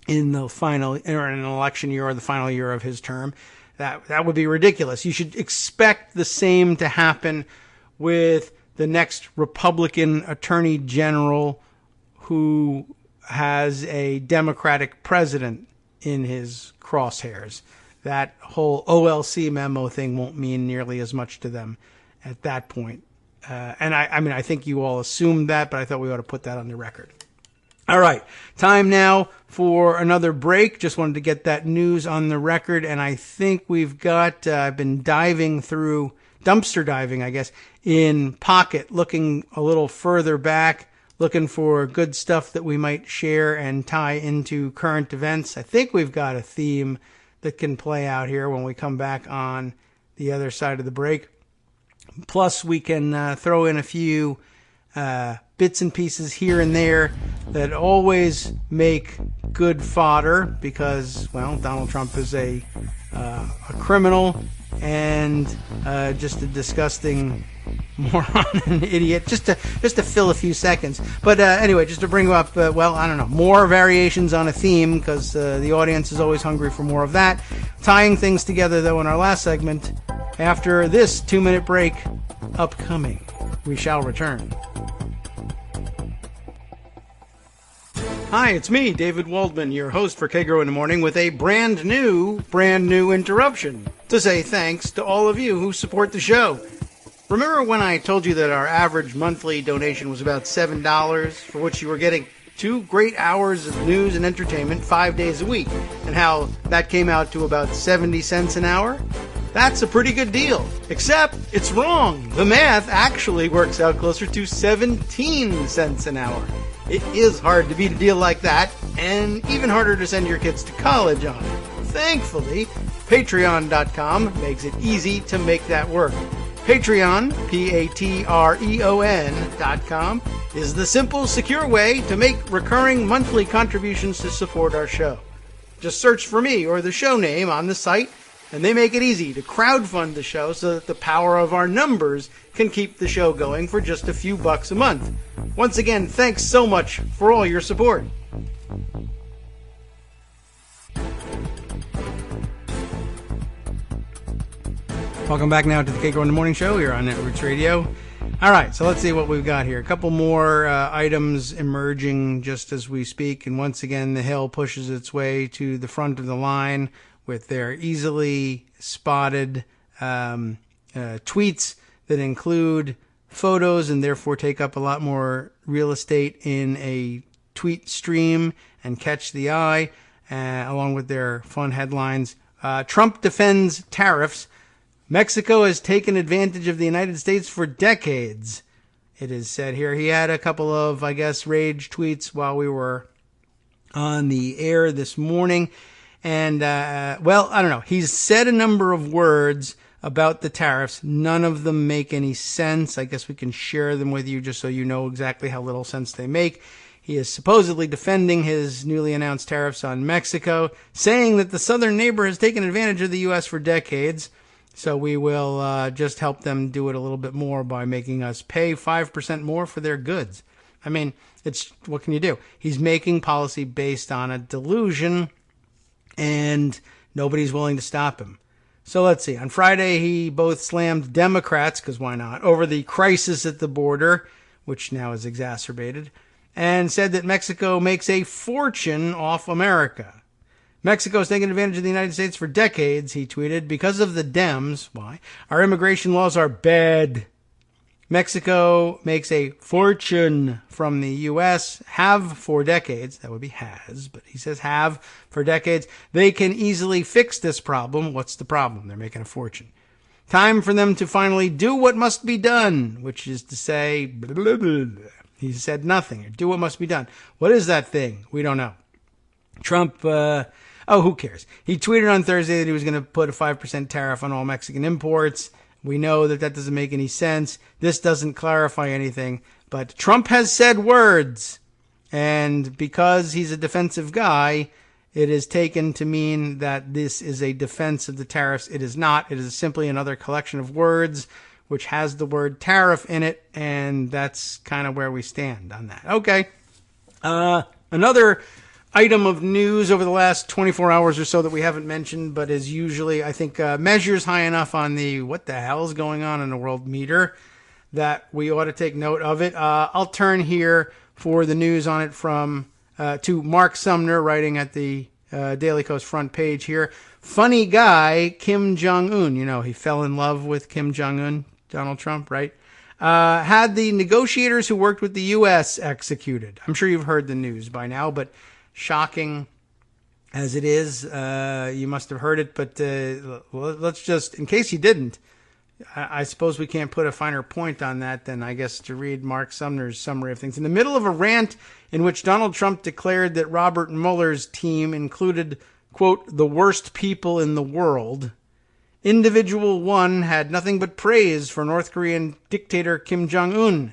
in the final, or in an election year or the final year of his term. That would be ridiculous. You should expect the same to happen with the next Republican Attorney General who has a Democratic president in his crosshairs. That whole OLC memo thing won't mean nearly as much to them at that point. And I mean, I think you all assumed that, but I thought we ought to put that on the record. All right, time now for another break. Just wanted to get that news on the record, and I think we've got, I've been dumpster diving, I guess, in Pocket, looking a little further back, looking for good stuff that we might share and tie into current events. I think we've got a theme that can play out here when we come back on the other side of the break. Plus, we can throw in a few bits and pieces here and there that always make good fodder because, well, Donald Trump is a criminal and just a disgusting moron and idiot, just to fill a few seconds. But anyway, just to bring up, well, I don't know, more variations on a theme, because the audience is always hungry for more of that. Tying things together, though, in our last segment, after this 2-minute break upcoming. We shall return. Hi, it's me, David Waldman, your host for Kagro in the Morning, with a brand new interruption to say thanks to all of you who support the show. Remember when I told you that our average monthly donation was about $7, for which you were getting 2 great hours of news and entertainment 5 days a week, and how that came out to about 70 cents an hour? That's a pretty good deal, except it's wrong. The math actually works out closer to 17 cents an hour. It is hard to beat a deal like that, and even harder to send your kids to college on. Thankfully, Patreon.com makes it easy to make that work. Patreon, Patreon.com, is the simple, secure way to make recurring monthly contributions to support our show. Just search for me or the show name on the site, and they make it easy to crowdfund the show so that the power of our numbers can keep the show going for just a few bucks a month. Once again, thanks so much for all your support. Welcome back now to the Kagro in the Morning Show here on Networks Radio. All right, so let's see what we've got here. A couple more items emerging just as we speak. And once again, the Hill pushes its way to the front of the line with their easily spotted tweets that include photos and therefore take up a lot more real estate in a tweet stream and catch the eye, along with their fun headlines. Trump defends tariffs. Mexico has taken advantage of the United States for decades, it is said here. He had a couple of, I guess, rage tweets while we were on the air this morning. And, well, I don't know. He's said a number of words about the tariffs. None of them make any sense. I guess we can share them with you just so you know exactly how little sense they make. He is supposedly defending his newly announced tariffs on Mexico, saying that the southern neighbor has taken advantage of the U.S. for decades. So we will just help them do it a little bit more by making us pay 5% more for their goods. I mean, it's what can you do? He's making policy based on a delusion, and nobody's willing to stop him. So let's see. On Friday, he both slammed Democrats, because why not, over the crisis at the border, which now is exacerbated, and said that Mexico makes a fortune off America. Mexico has taken advantage of the United States for decades, he tweeted, because of the Dems. Why? Our immigration laws are bad. Mexico makes a fortune from the U.S. Have for decades. That would be has, but he says have for decades. They can easily fix this problem. What's the problem? They're making a fortune. Time for them to finally do what must be done, which is to say, blah, blah, blah, blah. He said nothing. Do what must be done. What is that thing? We don't know. Trump, who cares? He tweeted on Thursday that he was going to put a 5% tariff on all Mexican imports. We know that that doesn't make any sense. This doesn't clarify anything. But Trump has said words. And because he's a defensive guy, it is taken to mean that this is a defense of the tariffs. It is not. It is simply another collection of words which has the word tariff in it. And that's kind of where we stand on that. Okay. Another item of news over the last 24 hours or so that we haven't mentioned, but is usually, I think, measures high enough on the what the hell is going on in the world meter that we ought to take note of it. I'll turn here for the news on it to Mark Sumner, writing at the Daily Kos front page here. Funny guy, Kim Jong-un. You know, he fell in love with Kim Jong-un, Donald Trump, right? Had the negotiators who worked with the U.S. executed. I'm sure you've heard the news by now, but shocking as it is, you must have heard it, but let's just, in case you didn't, I suppose we can't put a finer point on that than, I guess, to read Mark Sumner's summary of things. In the middle of a rant in which Donald Trump declared that Robert Mueller's team included, quote, the worst people in the world, Individual 1 had nothing but praise for North Korean dictator Kim Jong-un.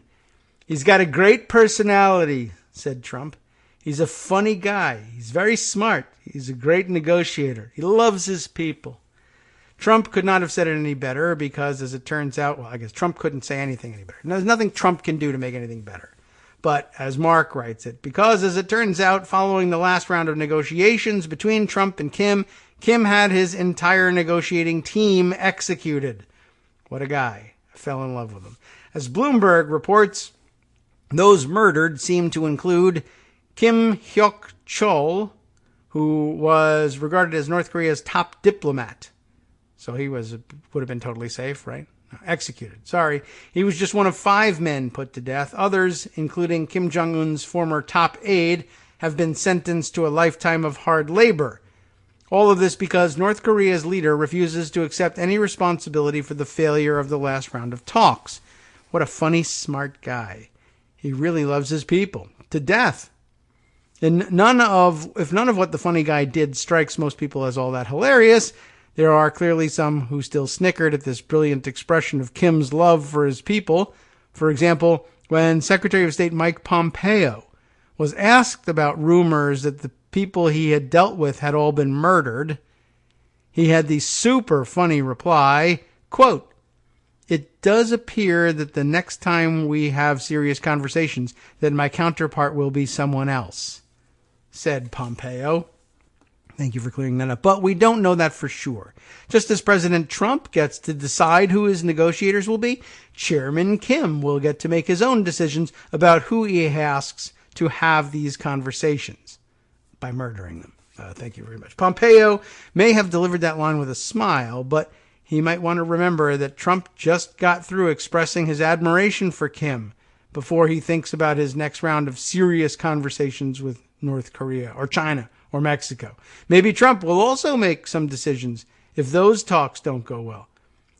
He's got a great personality, said Trump. He's a funny guy. He's very smart. He's a great negotiator. He loves his people. Trump could not have said it any better because, as it turns out, well, I guess Trump couldn't say anything any better. There's nothing Trump can do to make anything better. But, as Mark writes it, because, as it turns out, following the last round of negotiations between Trump and Kim had his entire negotiating team executed. What a guy. I fell in love with him. As Bloomberg reports, those murdered seem to include Kim Hyok-chol, who was regarded as North Korea's top diplomat. So he would have been totally safe, right? No, executed. Sorry. He was just one of 5 men put to death. Others, including Kim Jong-un's former top aide, have been sentenced to a lifetime of hard labor. All of this because North Korea's leader refuses to accept any responsibility for the failure of the last round of talks. What a funny, smart guy. He really loves his people. To death. And if none of what the funny guy did strikes most people as all that hilarious, There are clearly some who still snickered at this brilliant expression of Kim's love for his people. For example, when Secretary of State Mike Pompeo was asked about rumors that the people he had dealt with had all been murdered, he had the super funny reply, quote, "It does appear that the next time we have serious conversations, that my counterpart will be someone else," said Pompeo. Thank you for clearing that up. But we don't know that for sure. Just as President Trump gets to decide who his negotiators will be, Chairman Kim will get to make his own decisions about who he asks to have these conversations by murdering them. Thank you very much. Pompeo may have delivered that line with a smile, but he might want to remember that Trump just got through expressing his admiration for Kim before he thinks about his next round of serious conversations with North Korea or China or Mexico. Maybe Trump will also make some decisions if those talks don't go well.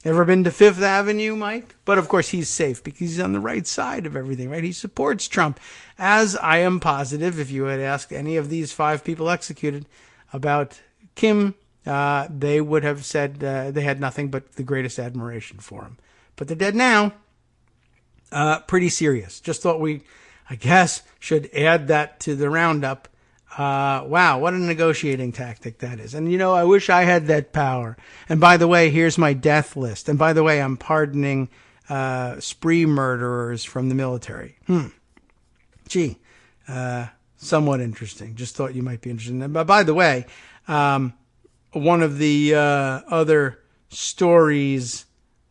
Ever been to Fifth Avenue, Mike? But of course he's safe because he's on the right side of everything, right? He supports Trump. As I am positive, if you had asked any of these 5 people executed about Kim, they would have said they had nothing but the greatest admiration for him. But they're dead now. Pretty serious. Just thought we, I guess, should add that to the roundup. Wow, what a negotiating tactic that is. And, I wish I had that power. And by the way, here's my death list. And by the way, I'm pardoning spree murderers from the military. Gee, somewhat interesting. Just thought you might be interested in that. But by the way, one of the other stories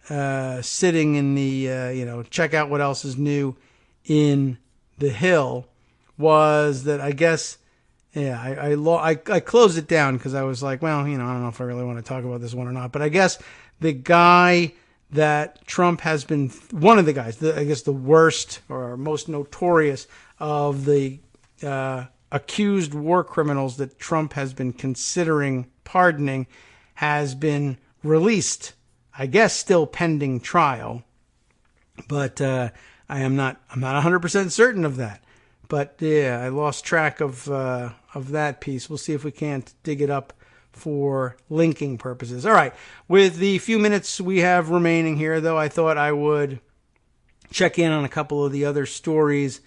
sitting in the, check out what else is new in the Hill was that I guess... Yeah, I closed it down because I was like, well, I don't know if I really want to talk about this one or not. But I guess the guy that Trump has been, one of the guys, I guess the worst or most notorious of the accused war criminals that Trump has been considering pardoning, has been released. I guess still pending trial, but I'm not 100% certain of that. But yeah, I lost track of that piece. We'll see if we can't dig it up for linking purposes. All right. With the few minutes we have remaining here, though, I thought I would check in on a couple of the other stories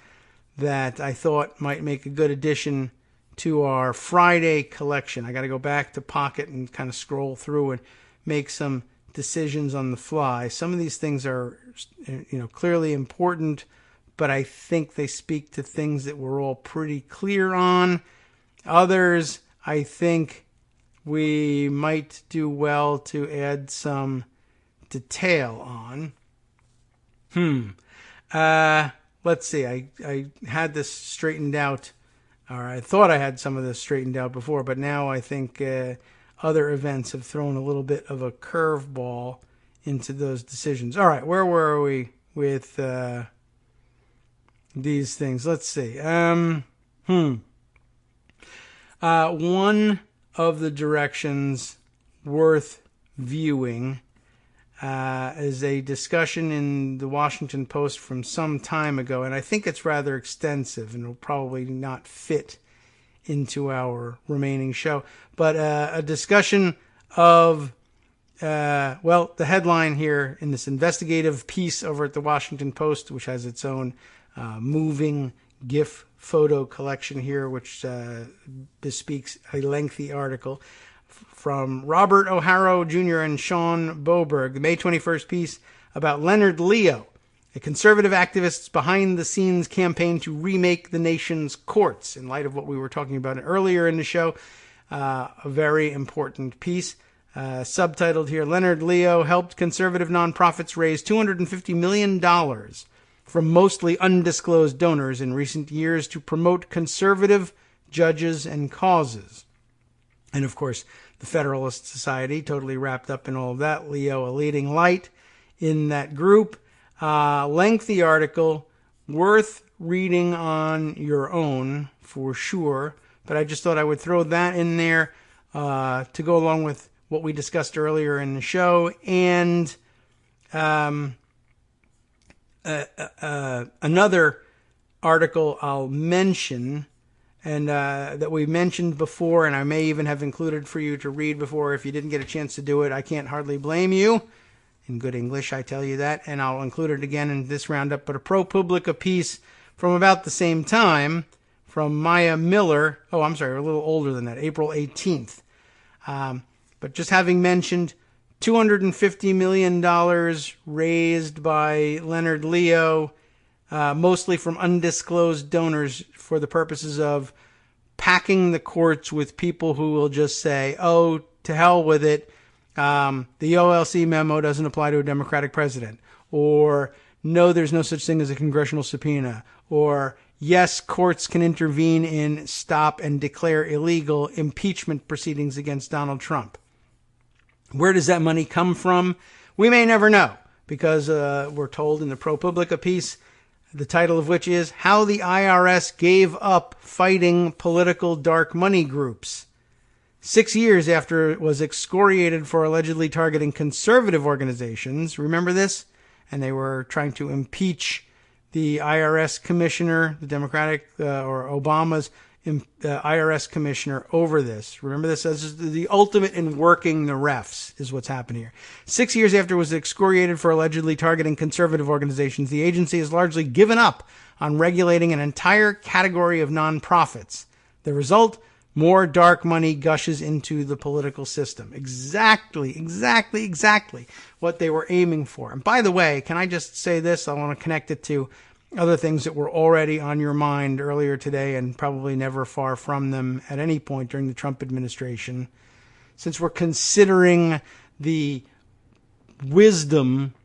that I thought might make a good addition to our Friday collection. I got to go back to Pocket and kind of scroll through and make some decisions on the fly. Some of these things are, clearly important, but I think they speak to things that we're all pretty clear on. Others, I think we might do well to add some detail on. Let's see. I had this straightened out, or I thought I had some of this straightened out before, but now I think other events have thrown a little bit of a curveball into those decisions. All right, where were we with... these things. Let's see. One of the directions worth viewing is a discussion in the Washington Post from some time ago, and I think it's rather extensive and will probably not fit into our remaining show. But a discussion of, the headline here in this investigative piece over at the Washington Post, which has its own moving GIF photo collection here, which bespeaks a lengthy article from Robert O'Hara Jr. and Sean Boberg, the May 21st piece about Leonard Leo, a conservative activist's behind-the-scenes campaign to remake the nation's courts. In light of what we were talking about earlier in the show, a very important piece. Subtitled here, Leonard Leo helped conservative nonprofits raise $250 million from mostly undisclosed donors in recent years to promote conservative judges and causes. And of course, the Federalist Society, totally wrapped up in all of that. Leo, a leading light in that group. Lengthy article, worth reading on your own for sure. But I just thought I would throw that in there to go along with what we discussed earlier in the show. And another article I'll mention, and that we mentioned before, and I may even have included for you to read before. If you didn't get a chance to do it, I can't hardly blame you. In good English, I tell you that, and I'll include it again in this roundup. But a ProPublica piece from about the same time from Maya Miller. Oh, I'm sorry, a little older than that, April 18th. But just having mentioned $250 million raised by Leonard Leo, mostly from undisclosed donors for the purposes of packing the courts with people who will just say, oh, to hell with it. The OLC memo doesn't apply to a Democratic president. Or, no, there's no such thing as a congressional subpoena. Or, yes, courts can intervene in, stop, and declare illegal impeachment proceedings against Donald Trump. Where does that money come from? We may never know, because we're told in the ProPublica piece, the title of which is How the IRS Gave Up Fighting Political Dark Money Groups. 6 years after it was excoriated for allegedly targeting conservative organizations, remember this? And they were trying to impeach the IRS commissioner, the Democratic or Obama's IRS commissioner over this. Remember this as the ultimate in working the refs is what's happened here. 6 years after it was excoriated for allegedly targeting conservative organizations, the agency has largely given up on regulating an entire category of nonprofits. The result? More dark money gushes into the political system. Exactly what they were aiming for. And by the way, can I just say this? I want to connect it to other things that were already on your mind earlier today and probably never far from them at any point during the Trump administration. Since we're considering the wisdom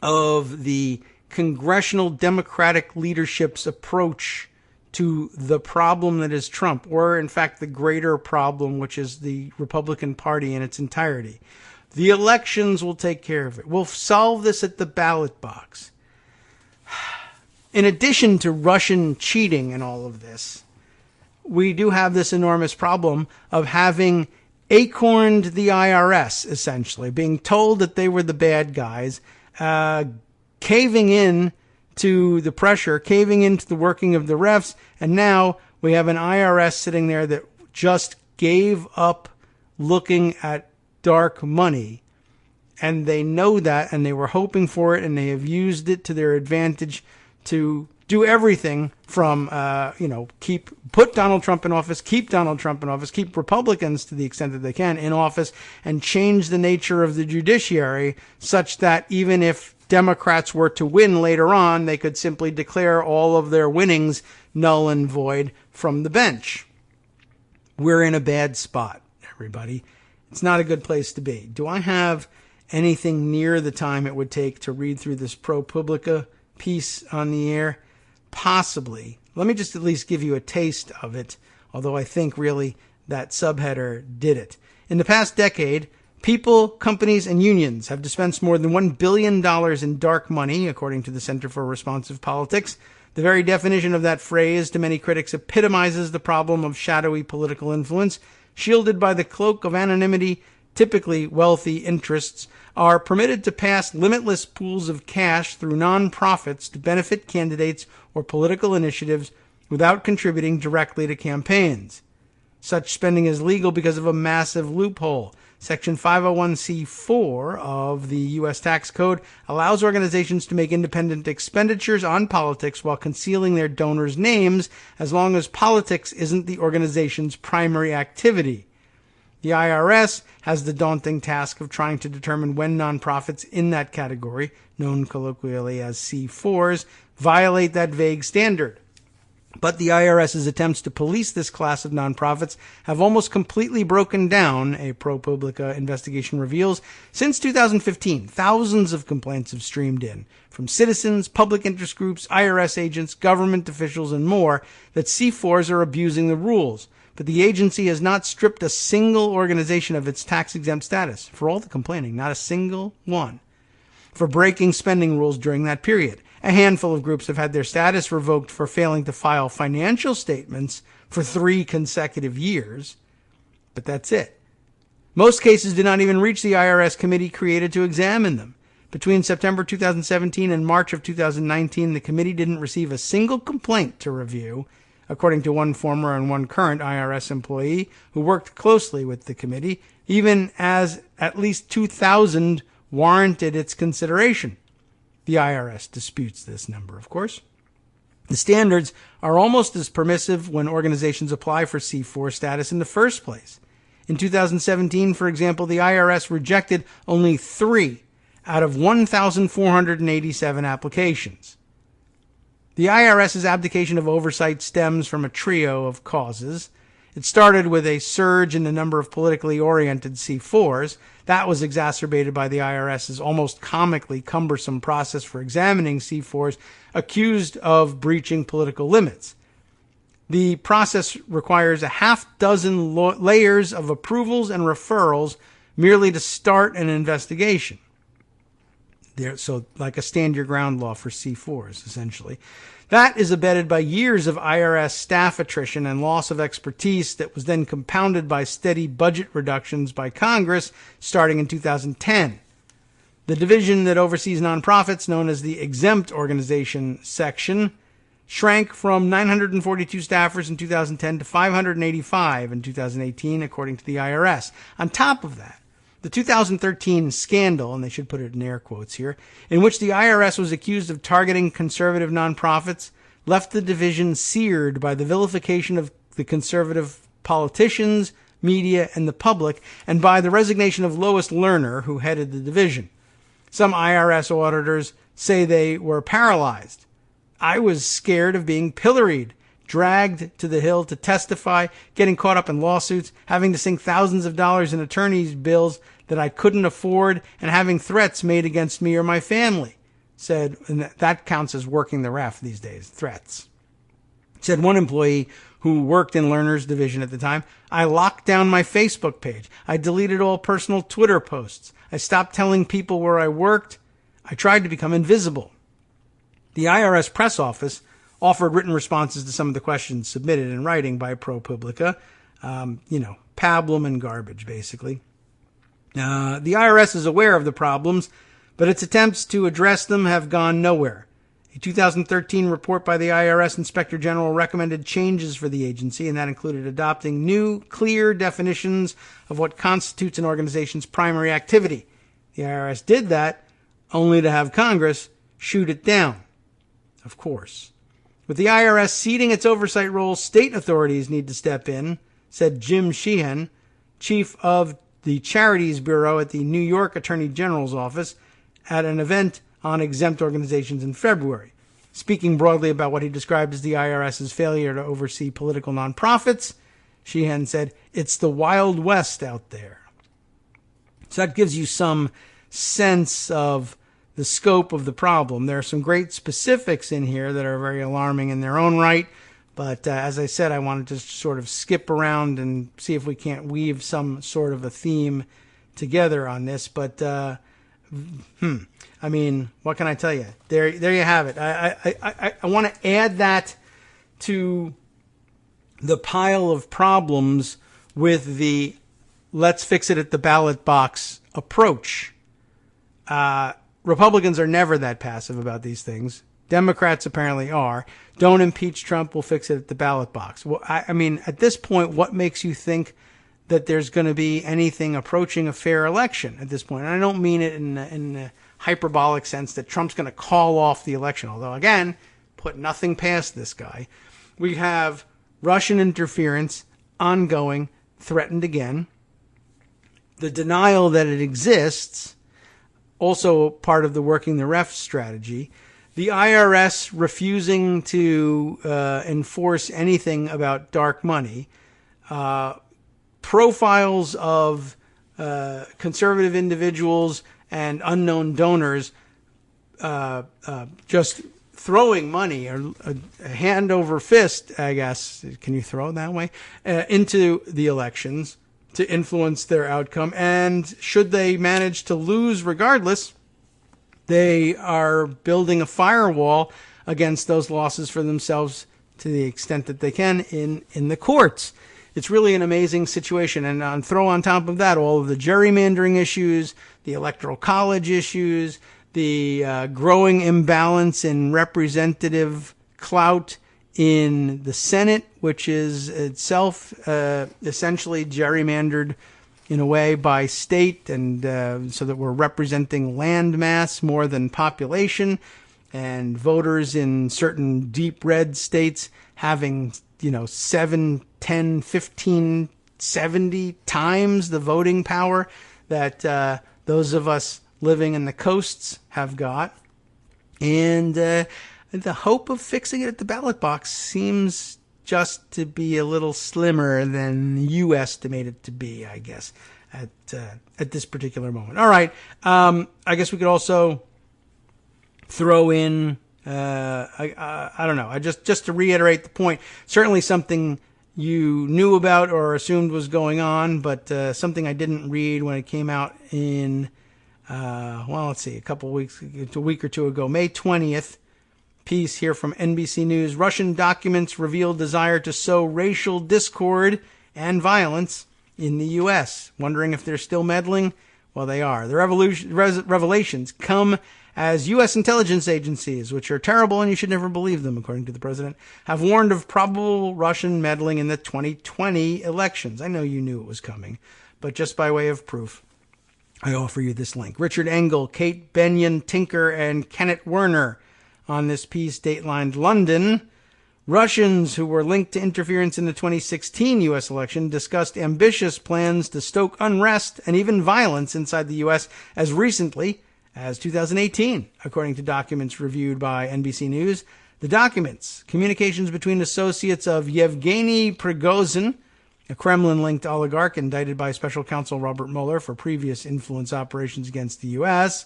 of the congressional Democratic leadership's approach to the problem that is Trump, or in fact the greater problem, which is the Republican Party in its entirety. The elections will take care of it. We'll solve this at the ballot box. In addition to Russian cheating and all of this, we do have this enormous problem of having acorned the IRS, essentially, being told that they were the bad guys, caving in to the pressure, caving into the working of the refs, and now we have an IRS sitting there that just gave up looking at dark money, and they know that, and they were hoping for it, and they have used it to their advantage to do everything from, put Donald Trump in office, keep Donald Trump in office, keep Republicans to the extent that they can in office, and change the nature of the judiciary such that even if Democrats were to win later on, they could simply declare all of their winnings null and void from the bench. We're in a bad spot, everybody. It's not a good place to be. Do I have anything near the time it would take to read through this ProPublica piece on the air? Possibly. Let me just at least give you a taste of it, although I think really that subheader did it. In the past decade, people, companies, and unions have dispensed more than $1 billion in dark money, according to the Center for Responsive Politics. The very definition of that phrase, to many critics, epitomizes the problem of shadowy political influence. Shielded by the cloak of anonymity, typically wealthy interests are permitted to pass limitless pools of cash through nonprofits to benefit candidates or political initiatives without contributing directly to campaigns. Such spending is legal because of a massive loophole. Section 501c4 of the U.S. Tax Code allows organizations to make independent expenditures on politics while concealing their donors' names as long as politics isn't the organization's primary activity. The IRS has the daunting task of trying to determine when nonprofits in that category, known colloquially as C4s, violate that vague standard. But the IRS's attempts to police this class of nonprofits have almost completely broken down, a ProPublica investigation reveals. Since 2015, thousands of complaints have streamed in from citizens, public interest groups, IRS agents, government officials, and more that C4s are abusing the rules. But the agency has not stripped a single organization of its tax-exempt status. For all the complaining, not a single one, for breaking spending rules during that period. A handful of groups have had their status revoked for failing to file financial statements for 3 consecutive years. But that's it. Most cases did not even reach the IRS committee created to examine them. Between September 2017 and March of 2019, the committee didn't receive a single complaint to review, according to one former and one current IRS employee who worked closely with the committee, even as at least 2,000 warranted its consideration. The IRS disputes this number, of course. The standards are almost as permissive when organizations apply for C4 status in the first place. In 2017, for example, the IRS rejected only 3 out of 1,487 applications. The IRS's abdication of oversight stems from a trio of causes. It started with a surge in the number of politically oriented C4s. That was exacerbated by the IRS's almost comically cumbersome process for examining C4s accused of breaching political limits. The process requires a half-dozen layers of approvals and referrals merely to start an investigation. So like a stand-your-ground law for C4s, essentially. That is abetted by years of IRS staff attrition and loss of expertise that was then compounded by steady budget reductions by Congress starting in 2010. The division that oversees nonprofits, known as the Exempt Organization Section, shrank from 942 staffers in 2010 to 585 in 2018, according to the IRS. On top of that, the 2013 scandal, and they should put it in air quotes here, in which the IRS was accused of targeting conservative nonprofits, left the division seared by the vilification of the conservative politicians, media, and the public, and by the resignation of Lois Lerner, who headed the division. Some IRS auditors say they were paralyzed. I was scared of being pilloried, dragged to the Hill to testify, getting caught up in lawsuits, having to sink thousands of dollars in attorney's bills that I couldn't afford, and having threats made against me or my family, said, and that counts as working the ref these days, threats. Said one employee who worked in Lerner's division at the time, I locked down my Facebook page. I deleted all personal Twitter posts. I stopped telling people where I worked. I tried to become invisible. The IRS press office offered written responses to some of the questions submitted in writing by ProPublica. Pablum and garbage, basically. The IRS is aware of the problems, but its attempts to address them have gone nowhere. A 2013 report by the IRS Inspector General recommended changes for the agency, and that included adopting new, clear definitions of what constitutes an organization's primary activity. The IRS did that, only to have Congress shoot it down. Of course. With the IRS ceding its oversight role, state authorities need to step in, said Jim Sheehan, chief of the Charities Bureau at the New York Attorney General's office, at an event on exempt organizations in February. Speaking broadly about what he described as the IRS's failure to oversee political nonprofits, Sheehan said, "It's the Wild West out there." So that gives you some sense of the scope of the problem. There are some great specifics in here that are very alarming in their own right. But as I said, I wanted to sort of skip around and see if we can't weave some sort of a theme together on this. But, I mean, what can I tell you? There you have it. I want to add that to the pile of problems with the let's fix it at the ballot box approach. Republicans are never that passive about these things. Democrats apparently are. Don't impeach Trump, we'll fix it at the ballot box. Well, I mean, at this point, what makes you think that there's going to be anything approaching a fair election at this point? And I don't mean it in the hyperbolic sense that Trump's going to call off the election, although, again, put nothing past this guy. We have Russian interference ongoing, threatened again. The denial that it exists, also part of the working the ref strategy. The IRS refusing to enforce anything about dark money. Profiles of conservative individuals and unknown donors just throwing money, or a hand over fist, I guess, can you throw it that way, into the elections to influence their outcome. And should they manage to lose regardless, they are building a firewall against those losses for themselves to the extent that they can in the courts. It's really an amazing situation. And throw on top of that all of the gerrymandering issues, the electoral college issues, the growing imbalance in representative clout in the Senate, which is itself essentially gerrymandered in a way by state, and so that we're representing land mass more than population, and voters in certain deep red states having 7, 10, 15, 70 times the voting power that those of us living in the coasts have got. And the hope of fixing it at the ballot box seems just to be a little slimmer than you estimate it to be, I guess, at this particular moment. All right. I guess we could also throw in, I don't know, just to reiterate the point, certainly something you knew about or assumed was going on, but something I didn't read when it came out in, let's see, a week or two ago, May 20th, piece here from NBC News. Russian documents reveal desire to sow racial discord and violence in the U.S. Wondering if they're still meddling? Well, they are. The revelations come as U.S. intelligence agencies, which are terrible and you should never believe them, according to the president, have warned of probable Russian meddling in the 2020 elections. I know you knew it was coming, but just by way of proof, I offer you this link. Richard Engel, Kate Benyon Tinker, and Kenneth Werner on this piece, datelined London. Russians who were linked to interference in the 2016 U.S. election discussed ambitious plans to stoke unrest and even violence inside the U.S. as recently as 2018, according to documents reviewed by NBC News. The documents, communications between associates of Yevgeny Prigozhin, a Kremlin-linked oligarch indicted by special counsel Robert Mueller for previous influence operations against the U.S.,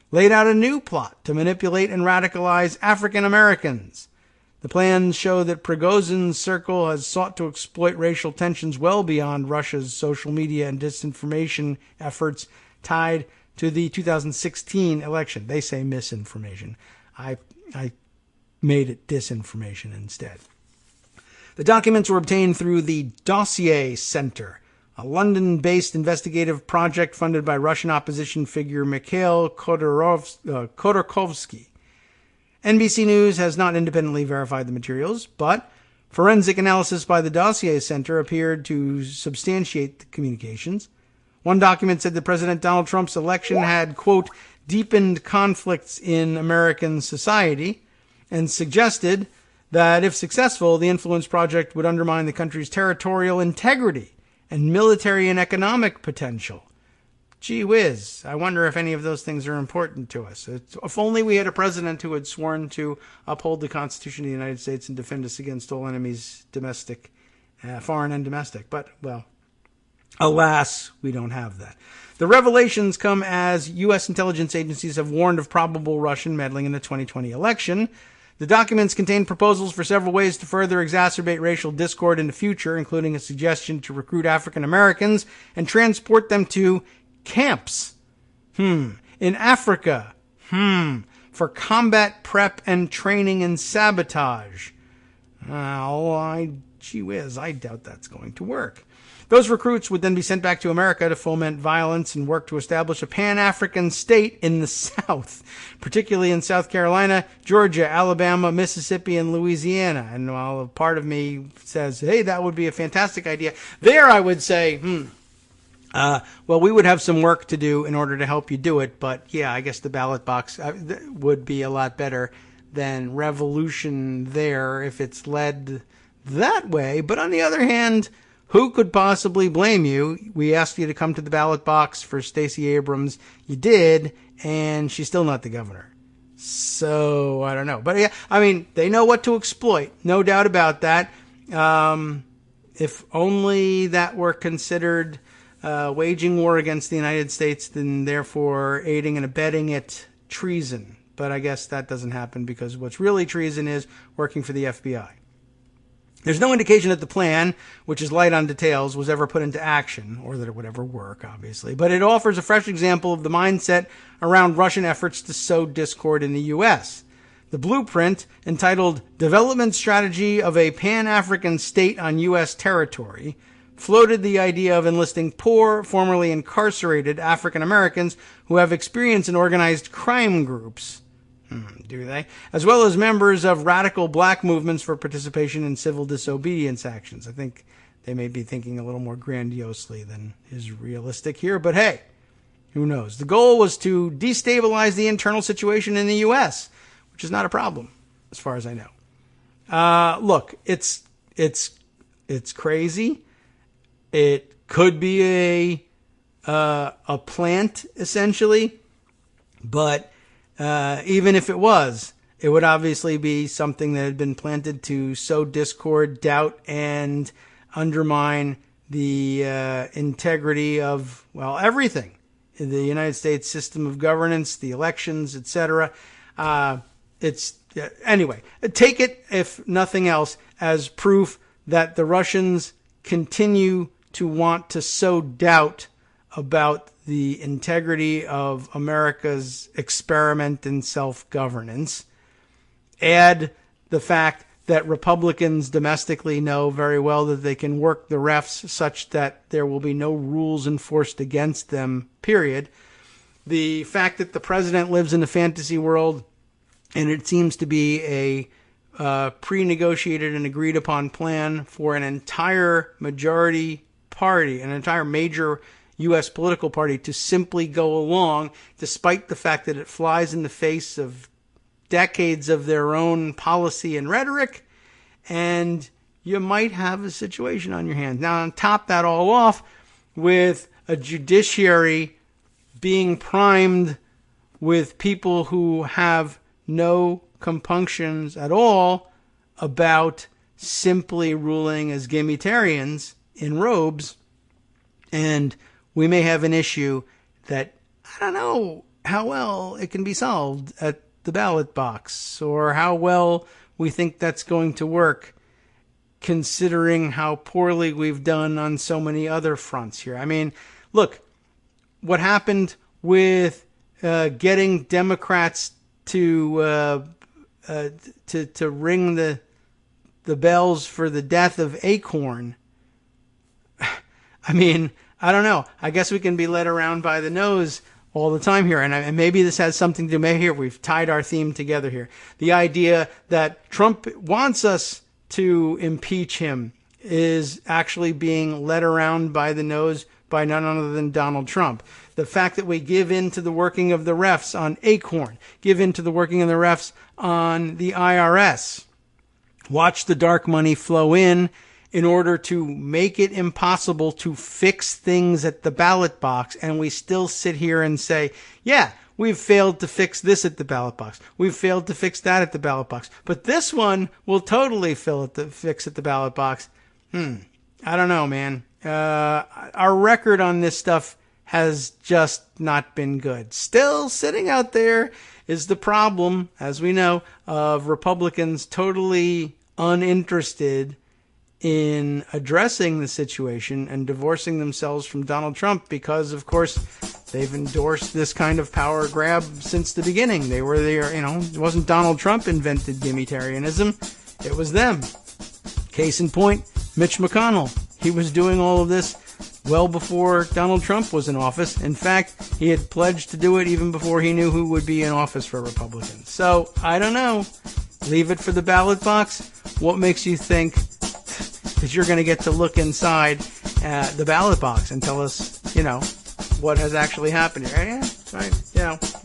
laid out a new plot to manipulate and radicalize African Americans. The plans show that Prigozhin's circle has sought to exploit racial tensions well beyond Russia's social media and disinformation efforts tied to the 2016 election. They say misinformation. I made it disinformation instead. The documents were obtained through the Dossier Center, a London-based investigative project funded by Russian opposition figure Mikhail Khodorkovsky. NBC News has not independently verified the materials, but forensic analysis by the Dossier Center appeared to substantiate the communications. One document said that President Donald Trump's election had, quote, deepened conflicts in American society, and suggested that if successful, the influence project would undermine the country's territorial integrity and military and economic potential. Gee whiz, I wonder if any of those things are important to us. If only we had a president who had sworn to uphold the Constitution of the United States and defend us against all enemies, domestic, foreign and domestic. But, well, alas, we don't have that. The revelations come as U.S. intelligence agencies have warned of probable Russian meddling in the 2020 election. The documents contain proposals for several ways to further exacerbate racial discord in the future, including a suggestion to recruit African Americans and transport them to camps. In Africa. For combat prep and training and sabotage. Gee whiz, I doubt that's going to work. Those recruits would then be sent back to America to foment violence and work to establish a Pan-African state in the South, particularly in South Carolina, Georgia, Alabama, Mississippi, and Louisiana. And while a part of me says, hey, that would be a fantastic idea, there I would say, well, we would have some work to do in order to help you do it. But yeah, I guess the ballot box would be a lot better than revolution there if it's led that way. But on the other hand, who could possibly blame you? We asked you to come to the ballot box for Stacey Abrams. You did, and she's still not the governor. So, I don't know. But yeah, I mean, they know what to exploit. No doubt about that. If only that were considered waging war against the United States, then therefore aiding and abetting it treason. But I guess that doesn't happen because what's really treason is working for the FBI. There's no indication that the plan, which is light on details, was ever put into action, or that it would ever work, obviously. But it offers a fresh example of the mindset around Russian efforts to sow discord in the U.S. The blueprint, entitled Development Strategy of a Pan-African State on U.S. Territory, floated the idea of enlisting poor, formerly incarcerated African Americans who have experience in organized crime groups. Do they? As well as members of radical black movements for participation in civil disobedience actions. I think they may be thinking a little more grandiosely than is realistic here, but hey, who knows? The goal was to destabilize the internal situation in the U.S., which is not a problem, as far as I know. Look, it's crazy. It could be a plant, essentially, but even if it was, it would obviously be something that had been planted to sow discord, doubt, and undermine the integrity of, well, everything. The United States system of governance, the elections, etc. Anyway, take it, if nothing else, as proof that the Russians continue to want to sow doubt about the integrity of America's experiment in self-governance. Add the fact that Republicans domestically know very well that they can work the refs such that there will be no rules enforced against them, period. The fact that the president lives in a fantasy world and it seems to be a pre-negotiated and agreed upon plan for an entire majority party, an entire major U.S. political party to simply go along, despite the fact that it flies in the face of decades of their own policy and rhetoric, and you might have a situation on your hands. Now, on top that all off with a judiciary being primed with people who have no compunctions at all about simply ruling as gimmitarians in robes, and we may have an issue that I don't know how well it can be solved at the ballot box, or how well we think that's going to work, considering how poorly we've done on so many other fronts here. I mean, look, what happened with getting Democrats to ring the bells for the death of Acorn. I mean, I don't know. I guess we can be led around by the nose all the time here. And maybe this has something to do with here. We've tied our theme together here. The idea that Trump wants us to impeach him is actually being led around by the nose by none other than Donald Trump. The fact that we give in to the working of the refs on Acorn, give in to the working of the refs on the IRS, watch the dark money flow in order to make it impossible to fix things at the ballot box, and we still sit here and say, yeah, we've failed to fix this at the ballot box. We've failed to fix that at the ballot box. But this one will totally fix at the ballot box. I don't know, man. Our record on this stuff has just not been good. Still sitting out there is the problem, as we know, of Republicans totally uninterested in addressing the situation and divorcing themselves from Donald Trump because, of course, they've endorsed this kind of power grab since the beginning. They were there, it wasn't Donald Trump invented gimmitarianism. It was them. Case in point, Mitch McConnell. He was doing all of this well before Donald Trump was in office. In fact, he had pledged to do it even before he knew who would be in office for Republicans. So, I don't know. Leave it for the ballot box. What makes you think that you're going to get to look inside the ballot box and tell us, what has actually happened here? Yeah, right.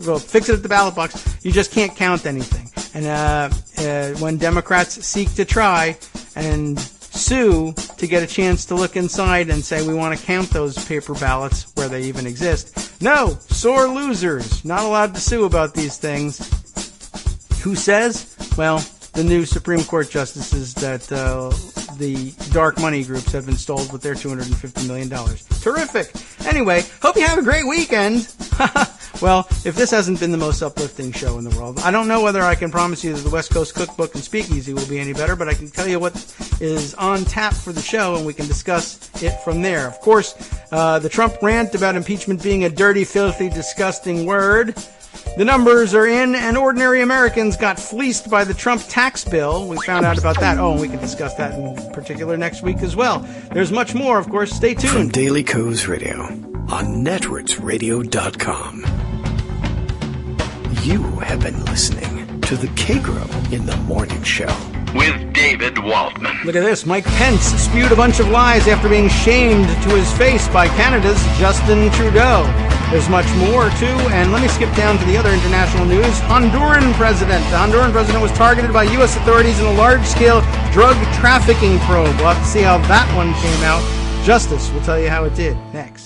Well, fix it at the ballot box. You just can't count anything. And when Democrats seek to try and sue to get a chance to look inside and say we want to count those paper ballots where they even exist, no, sore losers, not allowed to sue about these things. Who says? Well, the new Supreme Court justices that the dark money groups have installed with their $250 million. Terrific. Anyway, hope you have a great weekend. Well, if this hasn't been the most uplifting show in the world, I don't know whether I can promise you that the West Coast Cookbook and Speakeasy will be any better, but I can tell you what is on tap for the show, and we can discuss it from there. Of course, the Trump rant about impeachment being a dirty, filthy, disgusting word. The numbers are in, and ordinary Americans got fleeced by the Trump tax bill. We found out about that. Oh, and we can discuss that in particular next week as well. There's much more, of course. Stay tuned. From Daily Kos Radio on networksradio.com. You have been listening to the Kagro in the Morning Show. With David Waldman. Look at this. Mike Pence spewed a bunch of lies after being shamed to his face by Canada's Justin Trudeau. There's much more, too, and let me skip down to the other international news. Honduran president. The Honduran president was targeted by U.S. authorities in a large-scale drug trafficking probe. We'll have to see how that one came out. Justice will tell you how it did next.